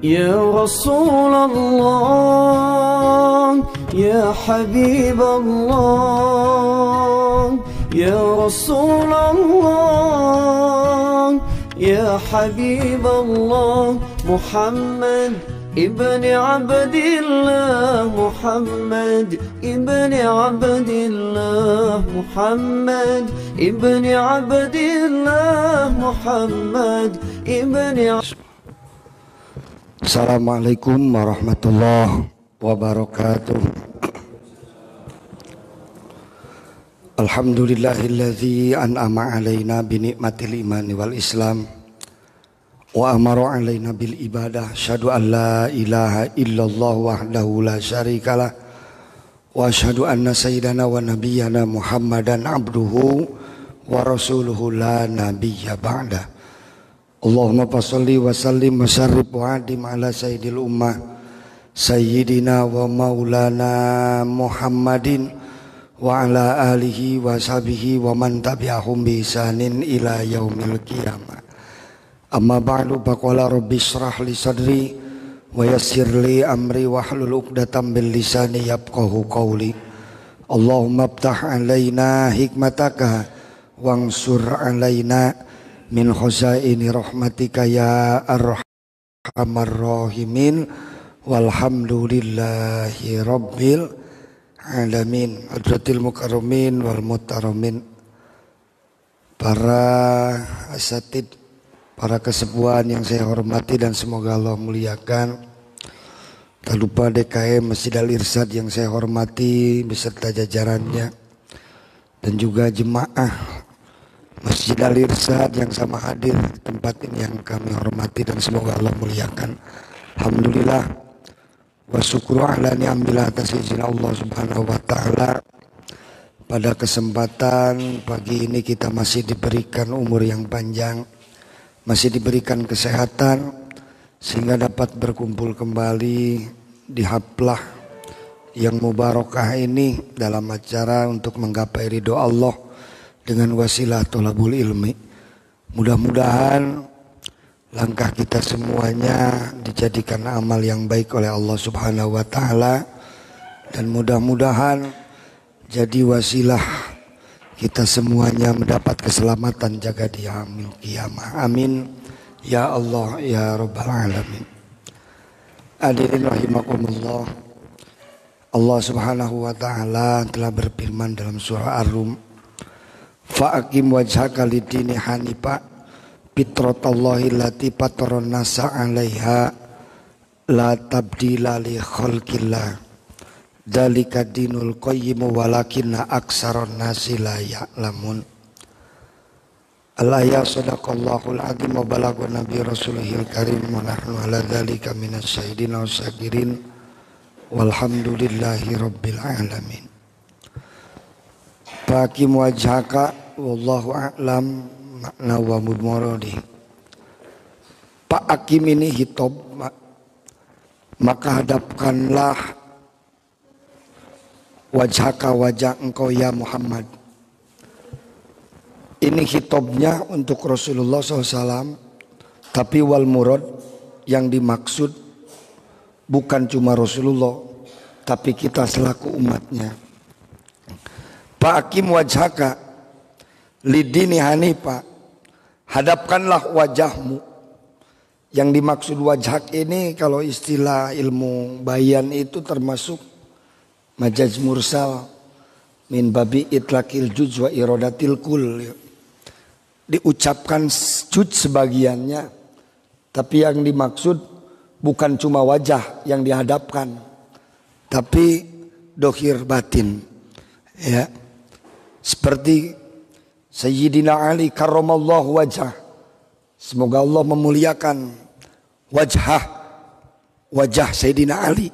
يا رسول الله يا حبيب الله يا رسول الله يا حبيب الله محمد ابن عبد الله محمد ابن عبد الله محمد ابن عبد الله محمد ابن. Assalamualaikum warahmatullahi wabarakatuh. Alhamdulillahilladzi an'ama alaina binikmatil imani wal islam wa amara alaina bil ibadah. Asyhadu an la ilaha illallah wahdahu la syarikalah wa asyhadu anna sayyidana wa nabiyyana Muhammadan abduhu wa rasuluhu la nabiyya ba'da. Allahumma fasholli wa sallim wa syarrif wa adim ala sayyidil ummah sayyidina wa maulana Muhammadin wa ala alihi wa sahbihi wa man tabi'ahum bi ihsanin ila yaumil qiyamah. Amma ba'du, faqala rabbi shrah li sadri wa yassir li amri wahlul 'uqdatam min lisani yafqahu qawli. Allahumma iftah alaina hikmataka wansur alaina min khazaini rahmatika ya arhamar rahimin walhamdulillahi rabbil alamin. Hadratil mukarramin wal mutarramin, para asatid, para kesepuhan yang saya hormati dan semoga Allah muliakan. Tak lupa DKM Masjid Al-Irsyad yang saya hormati beserta jajarannya, dan juga jemaah Masjid Al-Irsyad yang sama hadir di tempat ini yang kami hormati dan semoga Allah muliakan. Alhamdulillah wa syukru ala ni'amillah atas izin Allah subhanahu wa ta'ala. Pada kesempatan pagi ini kita masih diberikan umur yang panjang, masih diberikan kesehatan sehingga dapat berkumpul kembali di haflah yang mubarakah ini dalam acara untuk menggapai ridho Allah dengan wasilah thalabul ilmi. Mudah-mudahan langkah kita semuanya dijadikan amal yang baik oleh Allah subhanahu wa ta'ala, dan mudah-mudahan jadi wasilah kita semuanya mendapat keselamatan jaga di yaumil qiyamah. Amin ya Allah ya rabbal alamin. Hadirin rahimakumullah, Allah subhanahu wa ta'ala telah berfirman dalam surah Ar-Rum, fa'akim wajhaka lidini hanifa fitratallahi allati fataran nasa 'alaiha la tabdila li khalqillah dzalika dinul qayyim walakinna aksaron nasi la ya'lamun. Al-ayat sadaqallahul azim wa balagha nabi rasulihil karim wa nahnu ala dzalika minasyahidin wa syakirin walhamdulillahi rabbil alamin. Fa'akim wajhaka wallahu a'lam makna wa muradi. Pak Hakim ini hitob, maka hadapkanlah wajhaka, wajah engkau ya Muhammad. Ini hitobnya untuk Rasulullah SAW, tapi wal murad yang dimaksud bukan cuma Rasulullah tapi kita selaku umatnya. Pak Hakim wajhaka lidini hanifa, hadapkanlah wajahmu. Yang dimaksud wajhak ini kalau istilah ilmu bayan itu termasuk majaz mursal min babi itlaqil juz wa iradatil kul. Diucapkan juz sebagiannya, tapi yang dimaksud bukan cuma wajah yang dihadapkan, tapi dohir batin, ya. Seperti Sayyidina Ali karramallahu wajah, semoga Allah memuliakan wajah Sayyidina Ali.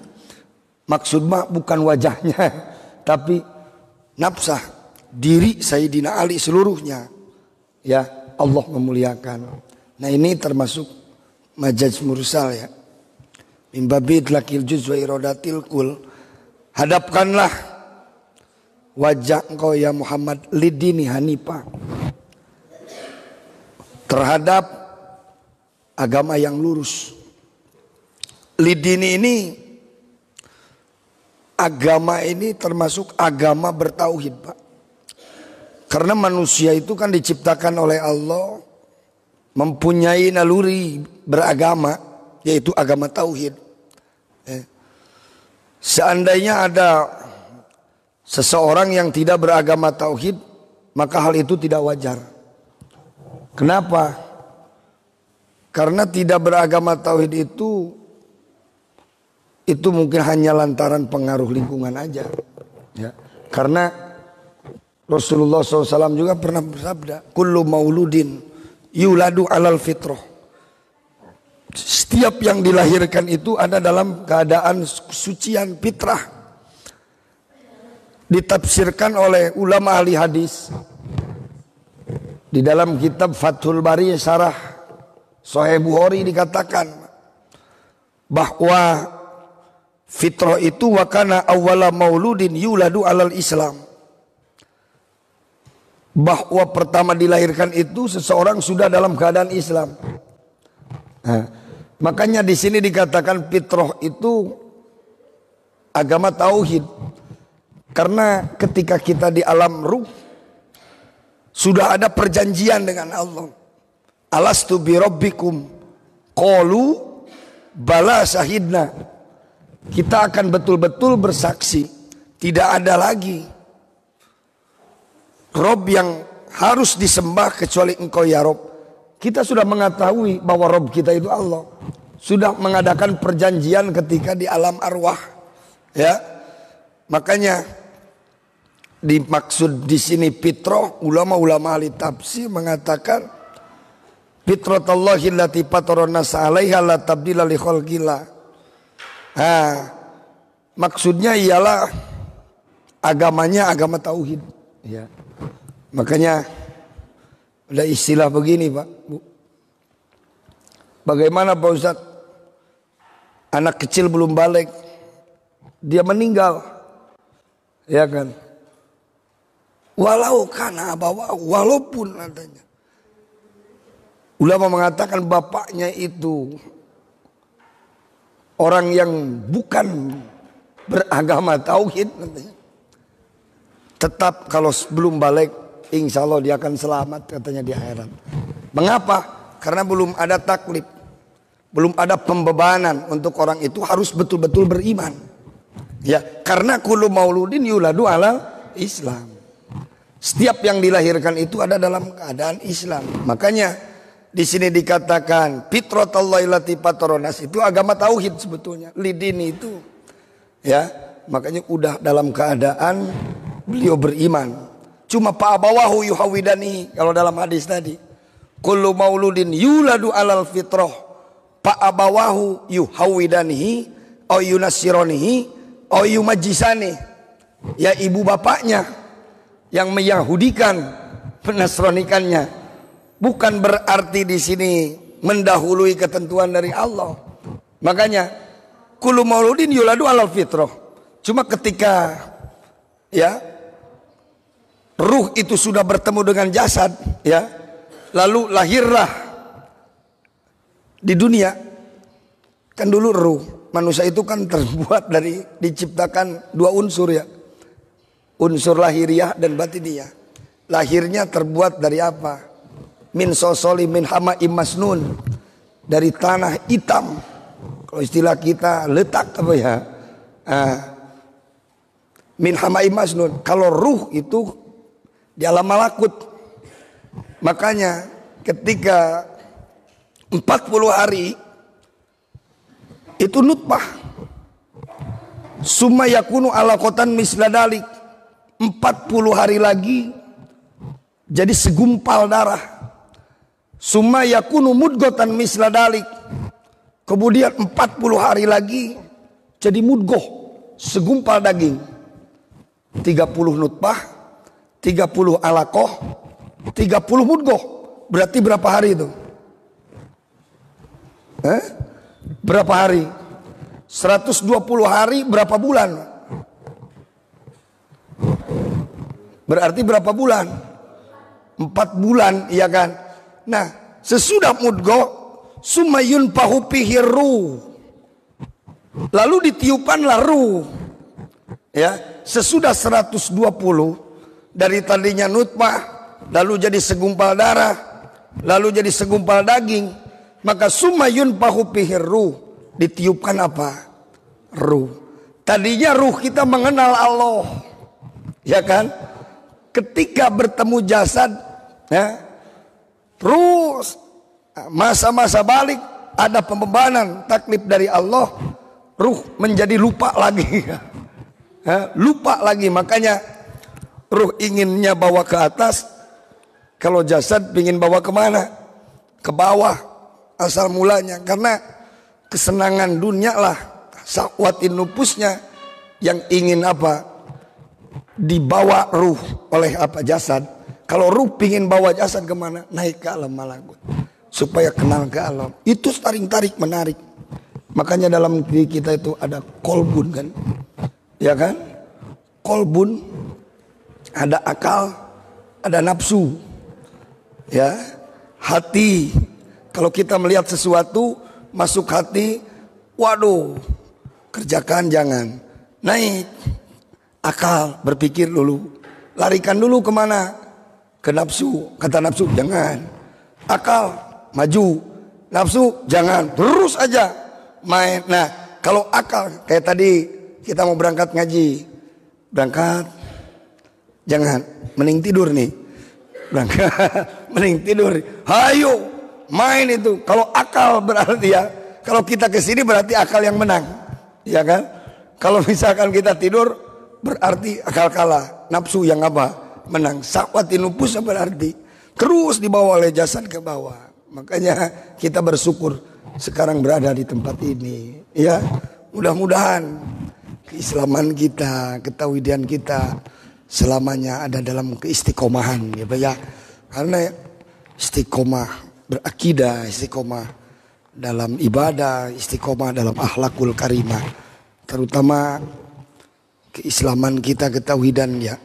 Maksud mah bukan wajahnya, tapi nafsah, diri Sayyidina Ali seluruhnya, ya, Allah memuliakan. Nah ini termasuk majaz mursal, ya. Min babi itlaqil juz wa iradatil kul. Hadapkanlah wajah engkau ya Muhammad lidini hanifa, terhadap agama yang lurus. lidini ini, agama ini termasuk agama bertauhid, Pak. Karena manusia itu kan diciptakan oleh Allah mempunyai naluri beragama, yaitu agama tauhid. Seandainya ada seseorang yang tidak beragama tauhid, maka hal itu tidak wajar. Kenapa? Karena tidak beragama tauhid itu mungkin hanya lantaran pengaruh lingkungan aja. Ya. Karena Rasulullah SAW juga pernah bersabda, kullu mauludin yuladu alal fitrah. Setiap yang dilahirkan itu ada dalam keadaan kesucian fitrah. Ditafsirkan oleh ulama ahli hadis di dalam kitab Fathul Bari Syarah Sahih Bukhari dikatakan bahwa fitrah itu wakana awwala mauludin yuladu alal Islam. Bahwa pertama dilahirkan itu seseorang sudah dalam keadaan Islam. Nah, makanya di sini dikatakan fitrah itu agama tauhid. Karena ketika kita di alam ruh sudah ada perjanjian dengan Allah. Alastu bi rabbikum qalu bala syahidna. Kita akan betul-betul bersaksi, tidak ada lagi Rob yang harus disembah kecuali Engkau ya Rob. Kita sudah mengetahui bahwa Rob kita itu Allah. Sudah mengadakan perjanjian ketika di alam arwah. Ya, makanya dimaksud di sini fitrah, ulama-ulama ahli tafsir mengatakan fitratallahi allati fatarana 'alaiha la tabdila li khalqillah. Maksudnya ialah agamanya agama tauhid. Ya. Makanya ada istilah begini, Pak, Bu. Bagaimana Pak Ustadz? Anak kecil belum balik, dia meninggal, ya kan? Walau kana abawa, walaupun adanya. Ulama mengatakan bapaknya itu orang yang bukan beragama tauhid, tetap kalau belum balik, insya Allah dia akan selamat katanya di akhirat. Mengapa? Karena belum ada taklif, belum ada pembebanan untuk orang itu harus betul-betul beriman. Ya, karena kullu mauludin yuladu ala Islam. Setiap yang dilahirkan itu ada dalam keadaan Islam. Makanya di sini dikatakan fitratallahi allati fataranas itu agama tauhid sebetulnya. Lidini itu, ya, makanya udah dalam keadaan beliau beriman. Cuma fa'abawahu yuhawidani kalau dalam hadis tadi. Kullu mauludin yuladu alal fitrah fa'abawahu yuhawidanihi au yunassiranihi au yumajjisani. Ya ibu bapaknya yang meyahudikan, menasranikannya. Bukan berarti di sini mendahului ketentuan dari Allah. Makanya kullu mauludin yuladu alal fitrah. Cuma ketika ya ruh itu sudah bertemu dengan jasad, ya, lalu lahirlah di dunia. Kan dulu ruh manusia itu kan terbuat dari, diciptakan dua unsur, ya, unsur lahiriah dan batiniah. Lahirnya terbuat dari apa? Min sosoli min hama imasnun, dari tanah hitam. Kalau istilah kita letak apa ya? Min hama imasnun. Kalau ruh itu di alam malakut. Makanya ketika 40 hari itu nutfah, summa yakunu alaqatan misladalik, 40 hari lagi jadi segumpal darah. Summa yakunu mudghatan misladalik, kemudian 40 hari lagi jadi mudghah, segumpal daging. 30 nutfah, 30 alaqah, 30 mudghah. Berarti berapa hari itu? Berapa hari? 120 hari berapa bulan? Berarti berapa bulan? 4 bulan, iya kan? Nah, sesudah mudghah summa yunfahu fihi ruh. Lalu ditiupkanlah ruh. Ya, sesudah 120 dari tadinya nutfah, lalu jadi segumpal darah, lalu jadi segumpal daging, maka sumayun pahupihir ruh, ditiupkan apa? Ruh. Tadinya ruh kita mengenal Allah, ya kan? Ketika bertemu jasad, ya, terus masa-masa balik ada pembebanan taklif dari Allah, ruh menjadi lupa lagi. Lupa lagi, makanya ruh inginnya bawa ke atas, kalau jasad ingin bawa kemana? Ke bawah asal mulanya, karena kesenangan dunia lah, syahwatin nupusnya yang ingin apa? Dibawa ruh oleh apa? Jasad. Kalau ruh ingin bawa jasad kemana? Naik ke alam malakut, supaya kenal ke alam. Itu tarik menarik. Makanya dalam diri kita itu ada kolbun kan, ya kan? Kolbun, ada akal, ada nafsu, ya, hati. Kalau kita melihat sesuatu masuk hati, waduh, kerjakan jangan. Naik akal, berpikir dulu, larikan dulu kemana? Ke nafsu. Kata nafsu jangan. Akal maju, nafsu jangan. Terus aja main. Nah, kalau akal kayak tadi kita mau berangkat ngaji, berangkat, jangan, mending tidur nih. Berangkat, mending tidur. Hayo, main itu. Kalau akal berarti ya, kalau kita kesini berarti akal yang menang, ya kan? Kalau misalkan kita tidur, berarti akal kalah, nafsu yang apa? Menang. Syahwat nupus berarti terus dibawa oleh jasad ke bawah. Makanya kita bersyukur sekarang berada di tempat ini, ya. Mudah-mudahan keislaman kita, ketauhidan kita selamanya ada dalam keistiqomahan, ya Pak ya. Karena istiqomah berakidah, istiqomah dalam ibadah, istiqomah dalam akhlakul karimah, terutama keislaman kita, ketauhidan ya.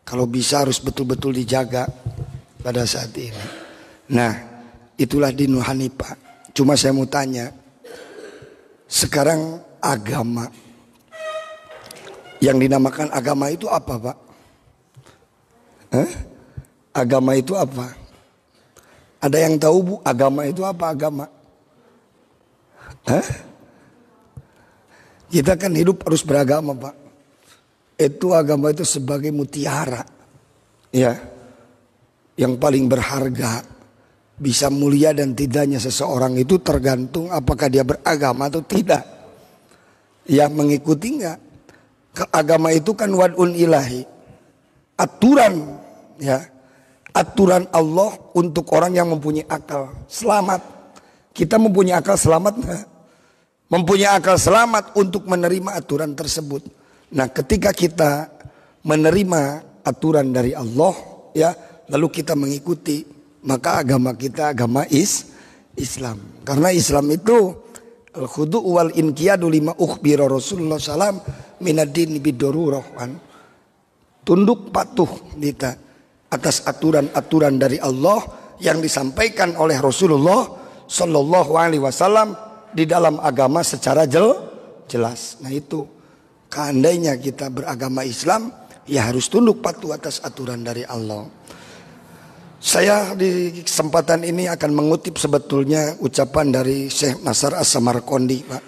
Kalau bisa harus betul-betul dijaga pada saat ini. Nah, itulah dinul hanifah. Cuma saya mau tanya, sekarang agama yang dinamakan agama itu apa, Pak? Agama itu apa? Ada yang tahu, Bu, agama itu apa agama? Kita kan hidup harus beragama, Pak. Itu agama itu sebagai mutiara, ya, yang paling berharga. Bisa mulia dan tidaknya seseorang itu tergantung apakah dia beragama atau tidak. Ya, mengikuti enggak? Agama itu kan wad'un ilahi, aturan, ya, aturan Allah untuk orang yang mempunyai akal selamat. Kita mempunyai akal selamat enggak? Mempunyai akal selamat untuk menerima aturan tersebut. Nah, ketika kita menerima aturan dari Allah, ya, lalu kita mengikuti, maka agama kita agama Islam. Karena Islam itu al-khudu' wal inqiyadu lima ukhbira Rasulullah sallam minad-din bidururah, kan. Tunduk patuh kita atas aturan-aturan dari Allah yang disampaikan oleh Rasulullah sallallahu alaihi wasallam di dalam agama secara jelas. Nah, itu seandainya kita beragama Islam, ya harus tunduk patuh atas aturan dari Allah. Saya di kesempatan ini akan mengutip sebetulnya ucapan dari Syekh Nasr As-Samarqandi, Pak.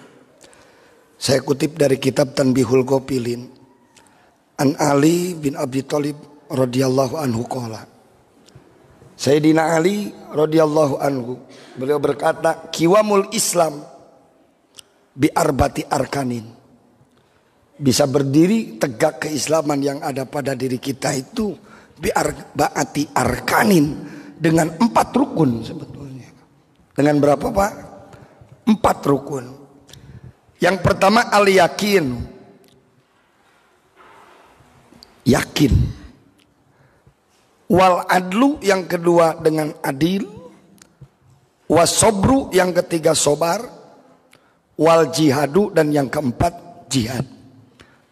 Saya kutip dari kitab Tanbihul Ghafilin. An Ali bin Abi Thalib radhiyallahu anhu qala. Sayyidina Ali radhiyallahu anhu, beliau berkata, "Qiwamul Islam bi arbati arkanin." Bisa berdiri tegak keislaman yang ada pada diri kita itu bi'arba'ati arkanin, dengan 4 rukun sebetulnya. Dengan berapa, Pak? 4 rukun. Yang pertama al-yakin, yakin. Wal adlu, yang kedua dengan adil. Wasobru, yang ketiga sobar. Wal jihadu, dan yang keempat jihad.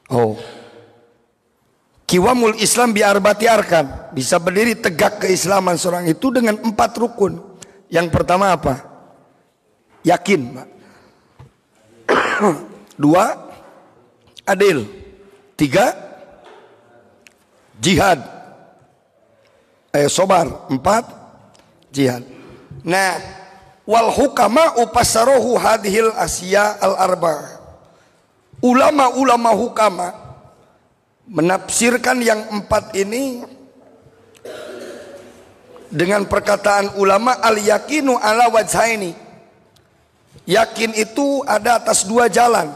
Oh, Qiwamul Islam bi arbati arkan, bisa berdiri tegak keislaman seorang itu dengan 4 rukun. Yang pertama apa? Yakin, Pak. 2 adil, 3 jihad, sobar, 4 jihad. Nah, wal hukama upassarohu hadhil asya al arba. Ulama-ulama hukama menafsirkan yang 4 ini dengan perkataan ulama al yakinu ala wajhaini. Yakin itu ada atas 2 jalan.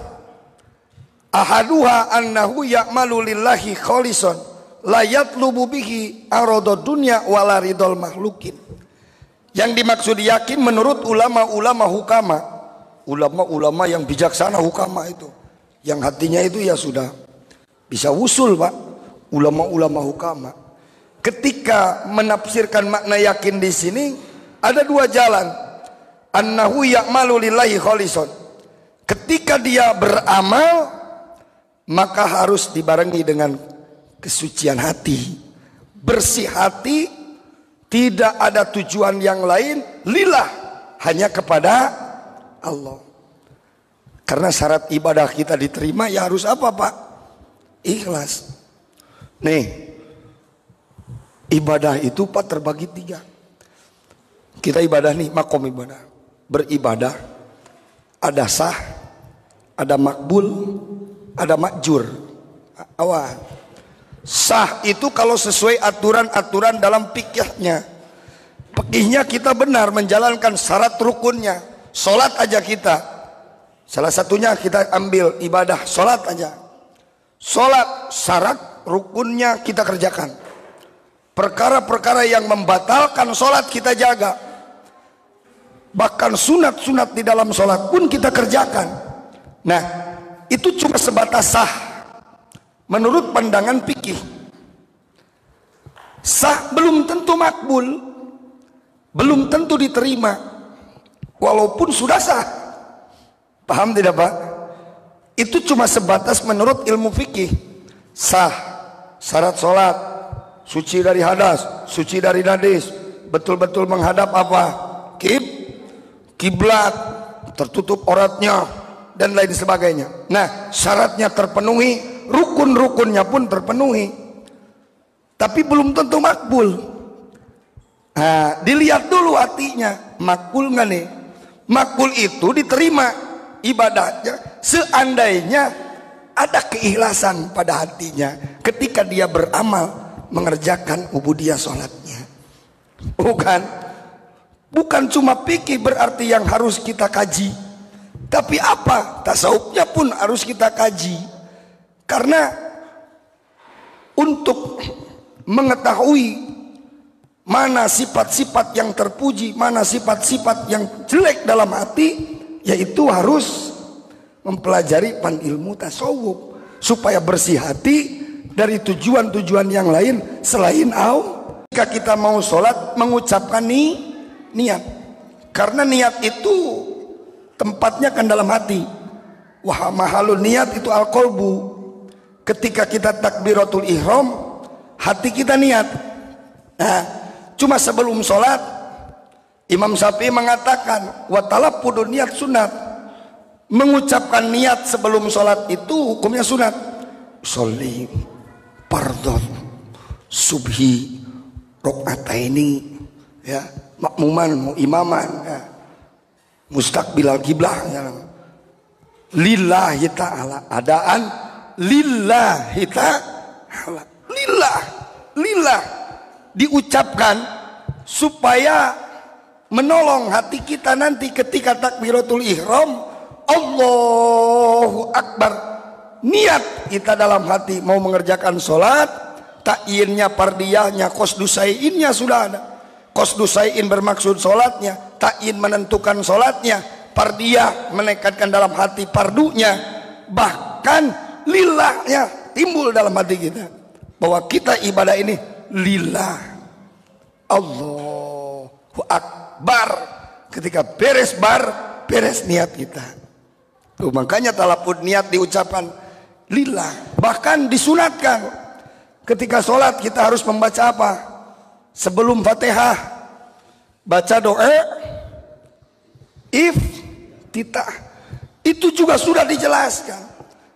Ahaduha annahu ya'malu lillahi khalisan la yatlubu bihi aradud dunya wala ridol makhlukin. Yang dimaksud yakin menurut ulama-ulama hukama, ulama-ulama yang bijaksana hukama itu, yang hatinya itu ya sudah bisa usul, Pak. Ulama-ulama hukama ketika menafsirkan makna yakin di sini ada 2 jalan. Annahu ya'malu lillahi khalisan. Ketika dia beramal maka harus dibarengi dengan kesucian hati, bersih hati, tidak ada tujuan yang lain, lillah, hanya kepada Allah. Karena syarat ibadah kita diterima ya harus apa, Pak? Ikhlas. Nih, ibadah itu, Pak, terbagi 3. Kita ibadah nih, makom ibadah. Beribadah ada sah, ada makbul, ada makjur. Awal sah itu kalau sesuai aturan-aturan dalam fikihnya. Fikihnya kita benar menjalankan syarat rukunnya. Sholat aja kita, salah satunya kita ambil ibadah sholat aja. Sholat syarat rukunnya kita kerjakan. Perkara-perkara yang membatalkan sholat kita jaga. Bahkan sunat-sunat di dalam sholat pun kita kerjakan. Nah, itu cuma sebatas sah menurut pandangan fikih. Sah belum tentu makbul, belum tentu diterima walaupun sudah sah. Paham tidak, Pak? Itu cuma sebatas menurut ilmu fikih. Sah syarat sholat, suci dari hadas, suci dari najis, betul-betul menghadap apa? Kiblat, tertutup auratnya dan lain sebagainya. Nah, syaratnya terpenuhi, rukun-rukunnya pun terpenuhi, tapi belum tentu makbul. Nah, dilihat dulu hatinya, makbul nggak nih? Makbul itu diterima ibadahnya seandainya ada keikhlasan pada hatinya ketika dia beramal mengerjakan ubudiyah sholatnya. Bukan cuma fikih berarti yang harus kita kaji, tapi apa? Tasawufnya pun harus kita kaji. Karena untuk mengetahui mana sifat-sifat yang terpuji, mana sifat-sifat yang jelek dalam hati, yaitu harus mempelajari ilmu tasawuf supaya bersih hati dari tujuan-tujuan yang lain selain Allah. Jika kita mau sholat mengucapkan niat, karena niat itu tempatnya kan dalam hati. Wah, mahalun niat itu al-qalbu. Ketika kita takbiratul ihram, hati kita niat. Nah, cuma sebelum sholat Imam Syafi'i mengatakan wa talaffudun niat sunat. Mengucapkan niat sebelum sholat itu hukumnya sunat. Sholli fardhon subhi rakaataini, ya, makmuman mau imaman, ya, mustaqbilal kiblah, ya. Lillahi ta'ala, adaan lillahi ta'ala, lillah diucapkan supaya menolong hati kita nanti ketika takbiratul ihram, Allahu Akbar, niat kita dalam hati mau mengerjakan sholat, ta'yinnya, pardiyahnya, qasdusai'innya sudah ada. Qasdusai'in bermaksud sholatnya, ta'yin menentukan sholatnya, pardiyah menekatkan dalam hati pardunya, bahkan lillahnya timbul dalam hati kita bahwa kita ibadah ini lillah, Allahu Akbar. Ketika beres beres niat kita. Tuh, makanya talafud niat diucapkan lillah. Bahkan disunatkan ketika sholat kita harus membaca apa? Sebelum Fatihah baca doa iftitah. Itu juga sudah dijelaskan.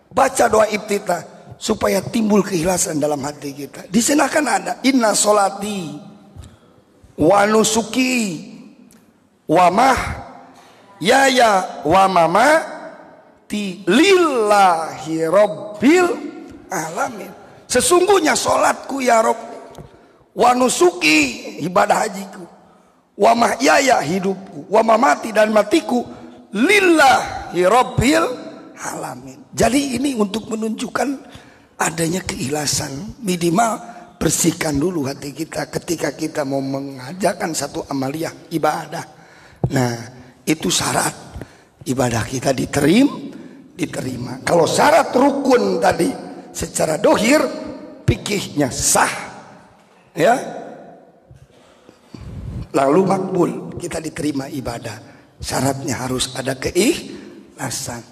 Baca doa iftitah supaya timbul keikhlasan dalam hati kita. Di sana kan ada inna sholati wa nusuki wa mahyaya wa mamati lillahi rabbil alamin. Sesungguhnya sholatku ya Rabb, wa nusuki ibadah hajiku, wa mahyaya hidupku, wa mamati dan matiku lillahi rabbil alamin. Jadi ini untuk menunjukkan adanya keikhlasan. Minimal bersihkan dulu hati kita ketika kita mau mengajarkan satu amaliyah ibadah. Nah, itu syarat ibadah kita diterima. Kalau syarat rukun tadi secara dohir fikihnya sah, ya, lalu makbul, kita diterima ibadah. Syaratnya harus ada keikhlasan.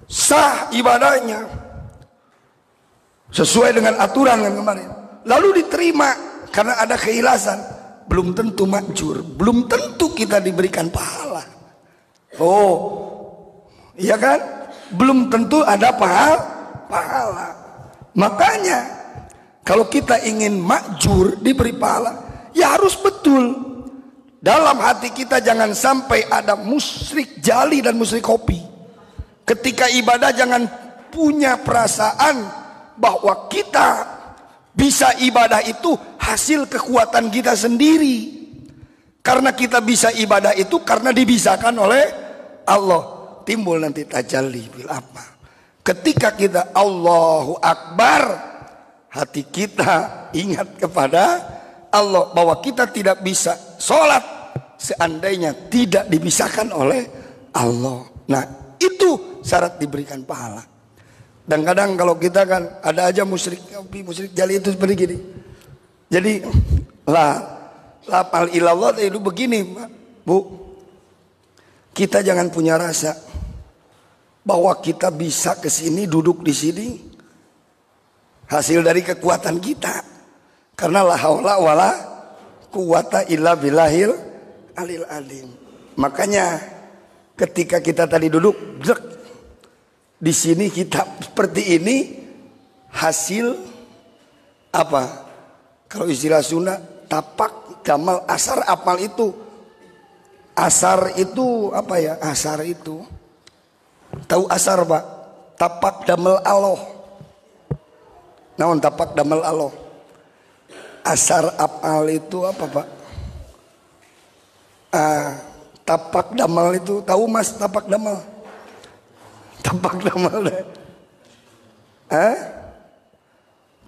Sah ibadahnya sesuai dengan aturan yang kemarin, lalu diterima karena ada keikhlasan. Belum tentu makjur, belum tentu kita diberikan pahala. Oh, iya kan? Belum tentu ada pahala. Makanya kalau kita ingin makjur diberi pahala, ya harus betul. Dalam hati kita jangan sampai ada musyrik jali dan musyrik kopi. Ketika ibadah jangan punya perasaan bahwa kita bisa ibadah itu hasil kekuatan kita sendiri. Karena kita bisa ibadah itu karena dibisakan oleh Allah. Timbul nanti tajalli bil apa. Ketika kita Allahu Akbar, hati kita ingat kepada Allah bahwa kita tidak bisa sholat seandainya tidak dibisahkan oleh Allah. Nah, itu syarat diberikan pahala. Dan kadang kalau kita kan ada aja musyrik jali itu seperti gini. Jadi lapal ilallah itu begini, Bu. Kita jangan punya rasa bahwa kita bisa ke sini, duduk di sini hasil dari kekuatan kita. Karena la haula wala quwata illa billahil alil alim. Makanya ketika kita tadi duduk di sini kita seperti ini hasil apa? Kalau istilah Sunda tapak gamal asar apal itu. Asar itu apa ya? Asar itu tahu asar, Pak? Tapak damel Allah. Naon tapak damel Allah? Asar apal itu apa, Pak? Tapak damal itu tahu Mas tapak damal? Tapak damal deh.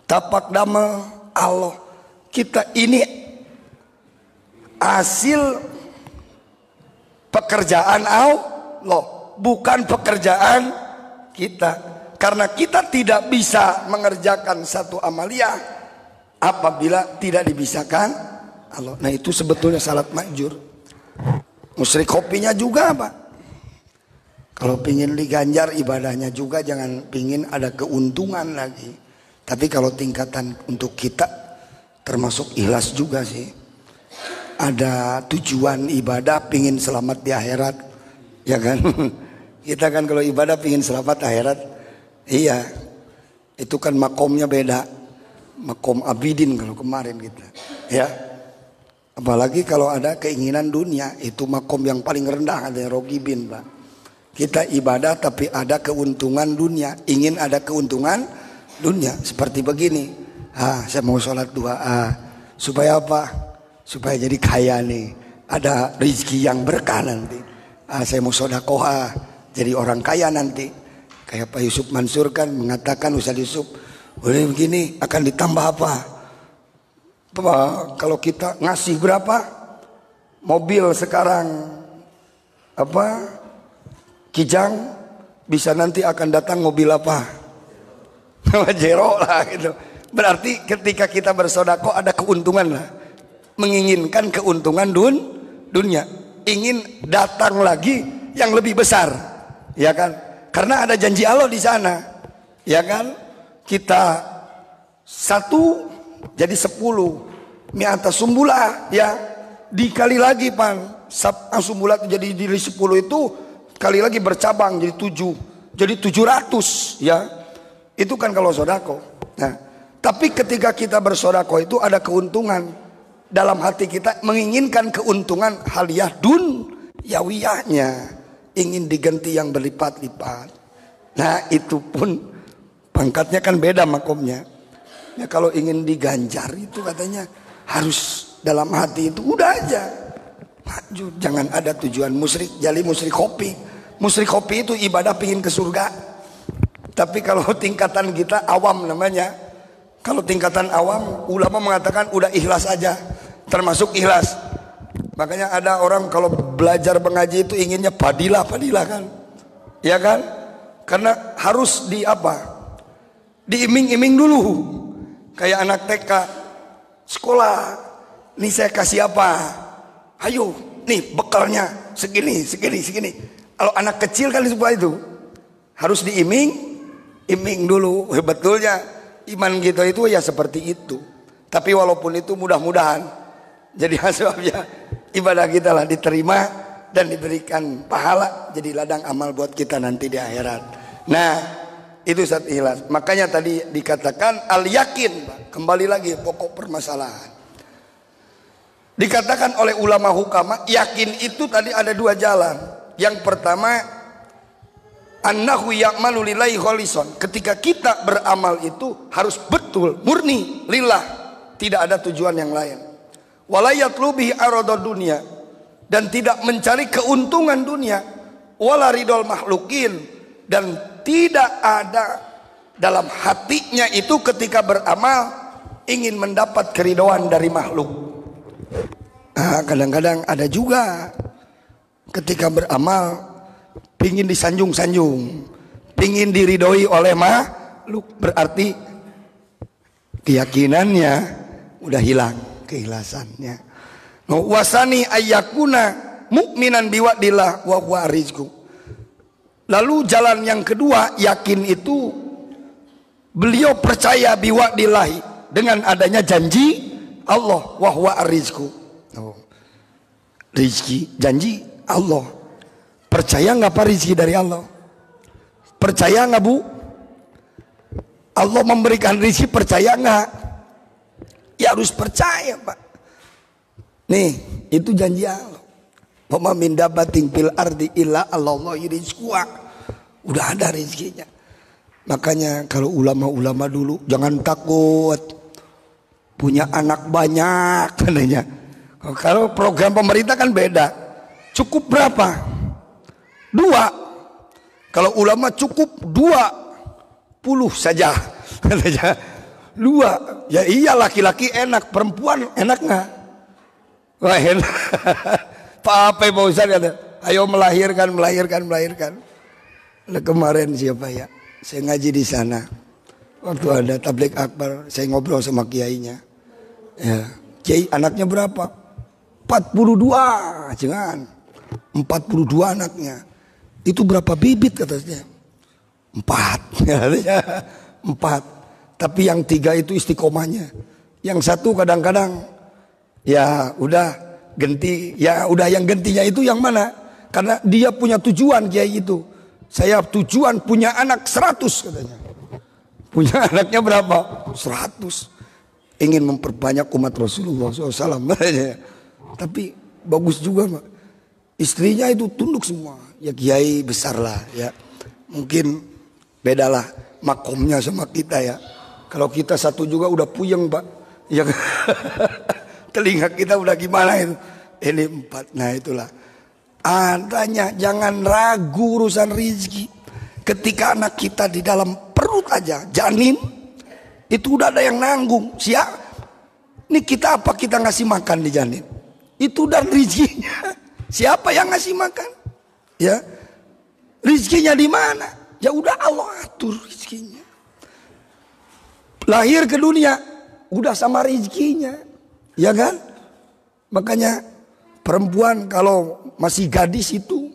Tapak damal Allah. Kita ini hasil pekerjaan Allah, bukan pekerjaan kita. Karena kita tidak bisa mengerjakan satu amaliyah apabila tidak dibisahkan Allah. Nah, itu sebetulnya salat makjur. Musyrik kopinya juga, Pak. Kalau pingin diganjar ibadahnya juga jangan pingin ada keuntungan lagi. Tapi kalau tingkatan untuk kita termasuk ikhlas juga sih. Ada tujuan ibadah pingin selamat di akhirat, ya kan? Kita kan kalau ibadah pingin selamat akhirat, iya. Itu kan makomnya beda. Makom abidin kalau kemarin kita, ya. Apalagi kalau ada keinginan dunia, itu makom yang paling rendah, ada rogibin, Pak. Kita ibadah tapi ada keuntungan dunia, ingin ada keuntungan dunia seperti begini. Saya mau sholat 2 supaya apa? Supaya jadi kaya nih, ada rezeki yang berkah nanti. Saya mau sodakoha jadi orang kaya nanti. Kayak Pak Yusuf Mansur kan mengatakan, Ustaz Yusuf, boleh begini akan ditambah apa? Kalau kita ngasih berapa? Mobil sekarang apa? Kijang, bisa nanti akan datang mobil apa? Jero lah gitu. Berarti ketika kita bersodako ada keuntungan lah. Menginginkan keuntungan dunia. Ingin datang lagi yang lebih besar. Ya kan? Karena ada janji Allah di sana. Ya kan? Kita 1 jadi 10 mi'ata sumbulah, ya dikali lagi Pan. Sumbulah itu jadi diri 10 itu kali lagi bercabang jadi 7, jadi 700 ya. Itu kan kalau sodako. Nah, tapi ketika kita bersodako itu ada keuntungan. Dalam hati kita menginginkan keuntungan haliah dunyawiyahnya, ingin diganti yang berlipat-lipat. Nah itu pun pangkatnya kan beda makomnya. Ya, kalau ingin diganjar itu katanya harus dalam hati itu udah aja maju, jangan ada tujuan musyrik. Jadi musyrik kopi, musyrik kopi itu ibadah pingin ke surga. Tapi kalau tingkatan kita awam namanya, kalau tingkatan awam ulama mengatakan udah ikhlas aja, termasuk ikhlas. Makanya ada orang kalau belajar mengaji itu inginnya padilah kan, ya kan? Karena harus di apa? Diiming-iming dulu. Kayak anak TK sekolah, nih saya kasih apa? Ayo, nih bekalnya segini. Kalau anak kecil kan semua itu harus diiming dulu. Betulnya iman kita itu ya seperti itu. Tapi walaupun itu mudah-mudahan jadi sebabnya ibadah kita lah diterima dan diberikan pahala jadi ladang amal buat kita nanti di akhirat. Nah itu saat ikhlas. Makanya tadi dikatakan al yakin. Kembali lagi pokok permasalahan. Dikatakan oleh ulama hukama, yakin itu tadi ada 2 jalan. Yang pertama, annahu ya'malu lillahi khalisan. Ketika kita beramal itu harus betul, murni, lillah, tidak ada tujuan yang lain. Wala yatlubihi aradad dunya, dan tidak mencari keuntungan dunia. Wala ridol makhlukin, dan tidak ada dalam hatinya itu ketika beramal ingin mendapat keridhaan dari makhluk. Nah, kadang-kadang ada juga ketika beramal pingin disanjung-sanjung, pingin diridhoi oleh makhluk, berarti keyakinannya udah hilang, keikhlasannya. Wasani ayyakuna mu'minan biwa'dillah wa huwa rizqu. Lalu jalan yang kedua, yakin itu beliau percaya biwa'dillahi, dengan adanya janji Allah, wa huwa rizqu. Rizki, janji Allah. Percaya nggak Pak rizki dari Allah? Percaya nggak Bu? Allah memberikan rizki, percaya nggak? Ya harus percaya Pak. Nih itu janji Allah. Wama min dabbatin fil ardi illa Allahi rizquha. Udah ada rizkinya. Makanya kalau ulama-ulama dulu jangan takut punya anak banyak katanya. Kalau program pemerintah kan beda. Cukup berapa? 2. Kalau ulama cukup 20 saja. 2. Ya iya, laki-laki enak, perempuan enak nggak? Wah enak. Apa Pak Ustaz kata, ayo melahirkan. Nah, kemarin siapa ya? Saya ngaji di sana. Waktu ada tabligh akbar, saya ngobrol sama kiainya. Ya, kiai anaknya berapa? 42, jangan. 42 anaknya. Itu berapa bibit katanya? 4. 4. Tapi yang 3 itu istiqomahnya. Yang 1 kadang-kadang ya udah ganti, ya udah yang gantinya itu yang mana? Karena dia punya tujuan kiai itu. Saya tujuan punya anak 100 katanya. Punya anaknya berapa? 100. Ingin memperbanyak umat Rasulullah SAW. Tapi bagus juga Pak. Istrinya itu tunduk semua. Ya kiai besar lah ya. Mungkin bedalah makomnya sama kita ya. Kalau kita 1 juga udah puyeng Pak. Ya telinga kita udah gimana itu. Ini 4. Nah itulah. Adanya jangan ragu urusan rizki. Ketika anak kita di dalam perut aja janin, itu udah ada yang nanggung. Siap. Ini kita apa kita ngasih makan di janin? Itu dan rizkinya. Siapa yang ngasih makan? Ya. Rizkinya di mana? Ya udah Allah atur rizkinya. Lahir ke dunia udah sama rizkinya. Ya kan? Makanya perempuan kalau masih gadis itu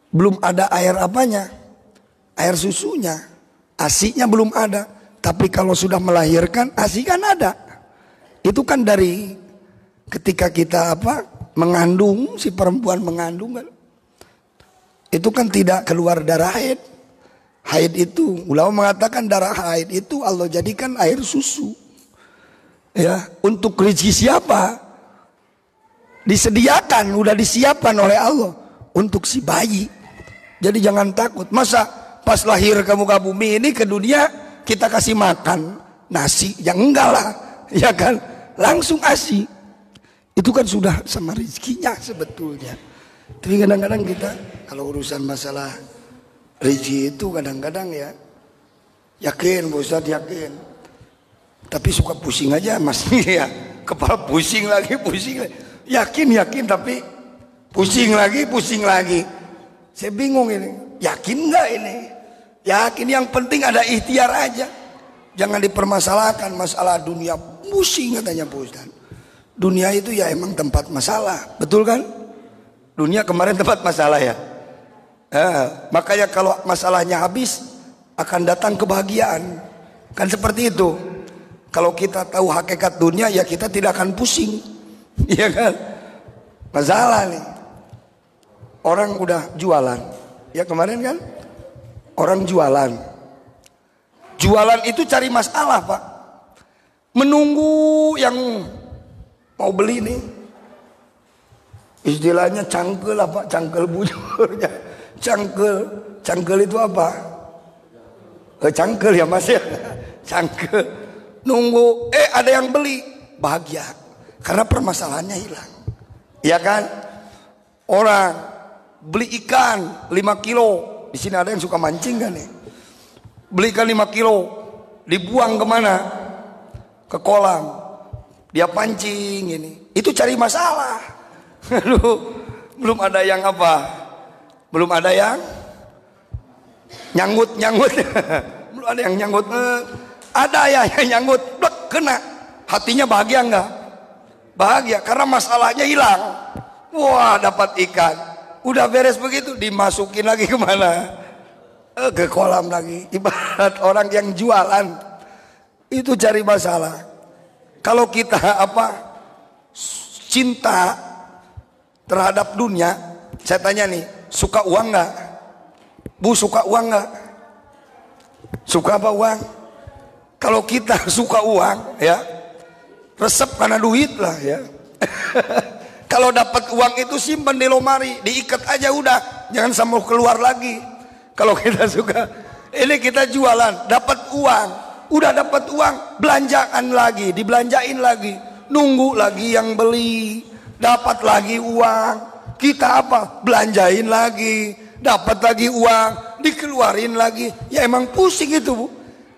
belum ada air apanya? Air susunya. ASI-nya belum ada. Tapi kalau sudah melahirkan ASI kan ada. Itu kan dari ketika kita mengandung, si perempuan mengandung kan. itu kan tidak keluar darah haid. Haid itu, ulama mengatakan darah haid itu Allah jadikan air susu. Ya, untuk rezeki siapa? Disediakan, udah disiapkan oleh Allah untuk si bayi. Jadi jangan takut. Masa pas lahir ke muka bumi ini ke dunia kita kasih makan nasi? Ya enggak lah, ya kan? Langsung ASI. Itu kan sudah sama rezekinya sebetulnya. Tapi kadang-kadang kita kalau urusan masalah rezeki itu kadang-kadang ya yakin, Pak Ustadz yakin. Tapi suka pusing aja Mas ya. Kepala pusing lagi. Yakin tapi pusing lagi. Saya bingung ini. Yakin enggak ini? Yakin, yang penting ada ikhtiar aja. Jangan dipermasalahkan masalah dunia. Pusing katanya Pak Ustadz. Dunia itu ya emang tempat masalah. Betul kan? Dunia kemarin tempat masalah ya. Makanya kalau masalahnya habis akan datang kebahagiaan. Kan seperti itu. Kalau kita tahu hakikat dunia ya kita tidak akan pusing. Iya kan? Masalah nih. Orang udah jualan. Ya kemarin kan? Orang jualan. Jualan itu cari masalah Pak. Menunggu yang mau beli nih. Istilahnya cangkel apa? Cangkel bujurnya. Cangkel itu apa? Cangkel ya Mas ya. Cangkel. Nunggu, ada yang beli. Bahagia. Karena permasalahannya hilang. Ya kan? Orang beli ikan 5 kilo. Di sini ada yang suka mancing kan nih. Beli ikan 5 kilo. Dibuang kemana? Ke kolam. Dia pancing ini. Itu cari masalah. Belum ada yang apa? Belum ada yang nyanggut. Belum ada yang nyanggut. Ada ya yang nyanggut, blek, kena. Hatinya bahagia enggak? Bahagia karena masalahnya hilang. Wah, dapat ikan. Udah beres begitu dimasukin lagi kemana? Ke kolam lagi. Ibarat orang yang jualan itu cari masalah. Kalau kita cinta terhadap dunia, saya tanya nih, suka uang nggak? Bu, suka uang nggak? Suka apa uang? Kalau kita suka uang, ya resep karena duit lah ya. Kalau dapat uang itu simpan di lemari, diikat aja udah, jangan sampai keluar lagi. Kalau kita suka, ini kita jualan, dapat uang, udah dapat uang, belanjaan lagi, dibelanjain lagi, nunggu lagi yang beli, dapat lagi uang, kita belanjain lagi, dapat lagi uang, dikeluarin lagi, ya emang pusing itu Bu.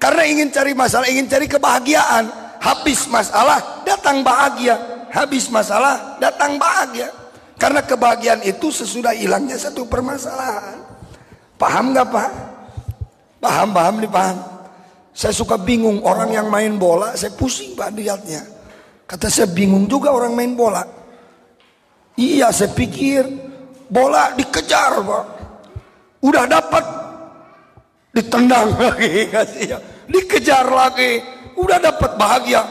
Karena ingin cari masalah, ingin cari kebahagiaan. Habis masalah, datang bahagia. Habis masalah, datang bahagia. Karena kebahagiaan itu sesudah hilangnya satu permasalahan. Paham gak Pak? Paham nih, paham. Saya suka bingung orang yang main bola, saya pusing Pak lihatnya. Kata saya bingung juga orang main bola. Iya, saya pikir bola dikejar Pak. Udah dapat, ditendang lagi, kasih. Dikejar lagi, udah dapat bahagia,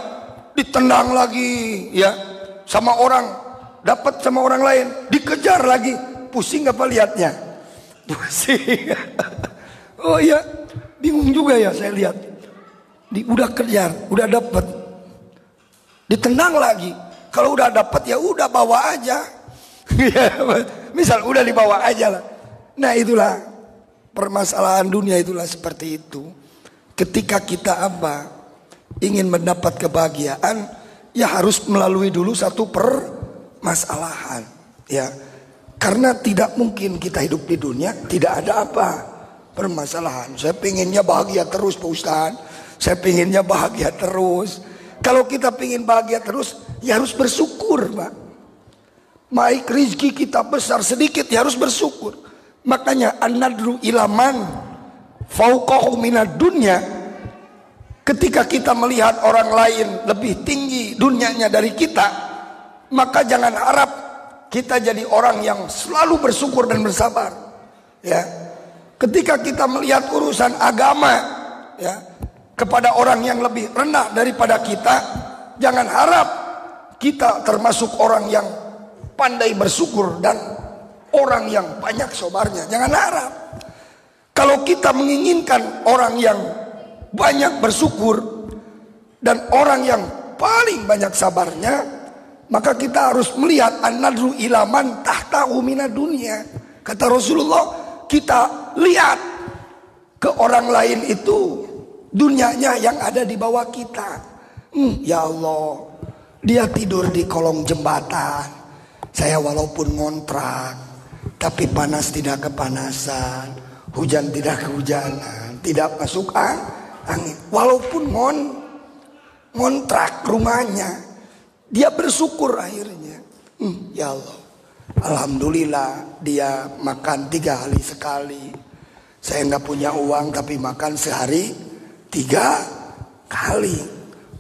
ditendang lagi, ya sama orang, dapat sama orang lain, dikejar lagi, pusing apa lihatnya? Pusing. Oh iya, bingung juga ya saya lihat. Udah kejar, udah dapat, ditendang lagi. Kalau udah dapat ya udah bawa aja. Misal udah dibawa aja lah. Nah itulah permasalahan dunia, itulah seperti itu. Ketika kita ingin mendapat kebahagiaan, ya harus melalui dulu satu permasalahan, ya. Karena tidak mungkin kita hidup di dunia tidak ada permasalahan. Saya pengennya bahagia terus Pak Ustadz. Saya pengennya bahagia terus. Kalau kita pengen bahagia terus, ya harus bersyukur Pak. Baik rezeki kita besar sedikit, ya harus bersyukur. Makanya an-nadru ilaman fauqahu minad dunya. Ketika kita melihat orang lain lebih tinggi dunianya dari kita, maka jangan harap kita jadi orang yang selalu bersyukur dan bersabar. Ya. Ketika kita melihat urusan agama, ya, kepada orang yang lebih rendah daripada kita, jangan harap kita termasuk orang yang pandai bersyukur dan orang yang banyak sabarnya. Jangan harap. Kalau kita menginginkan orang yang banyak bersyukur dan orang yang paling banyak sabarnya, maka kita harus melihat an-nadru ilaman tahtahu minad dunia. Kata Rasulullah, kita lihat ke orang lain itu dunianya yang ada di bawah kita. Ya Allah, dia tidur di kolong jembatan, saya walaupun ngontrak, tapi panas tidak kepanasan, hujan tidak kehujanan, tidak masuk angin. Walaupun ngontrak rumahnya, dia bersyukur akhirnya. Ya Allah, alhamdulillah dia makan 3 hari sekali. Saya nggak punya uang tapi makan sehari 3 kali.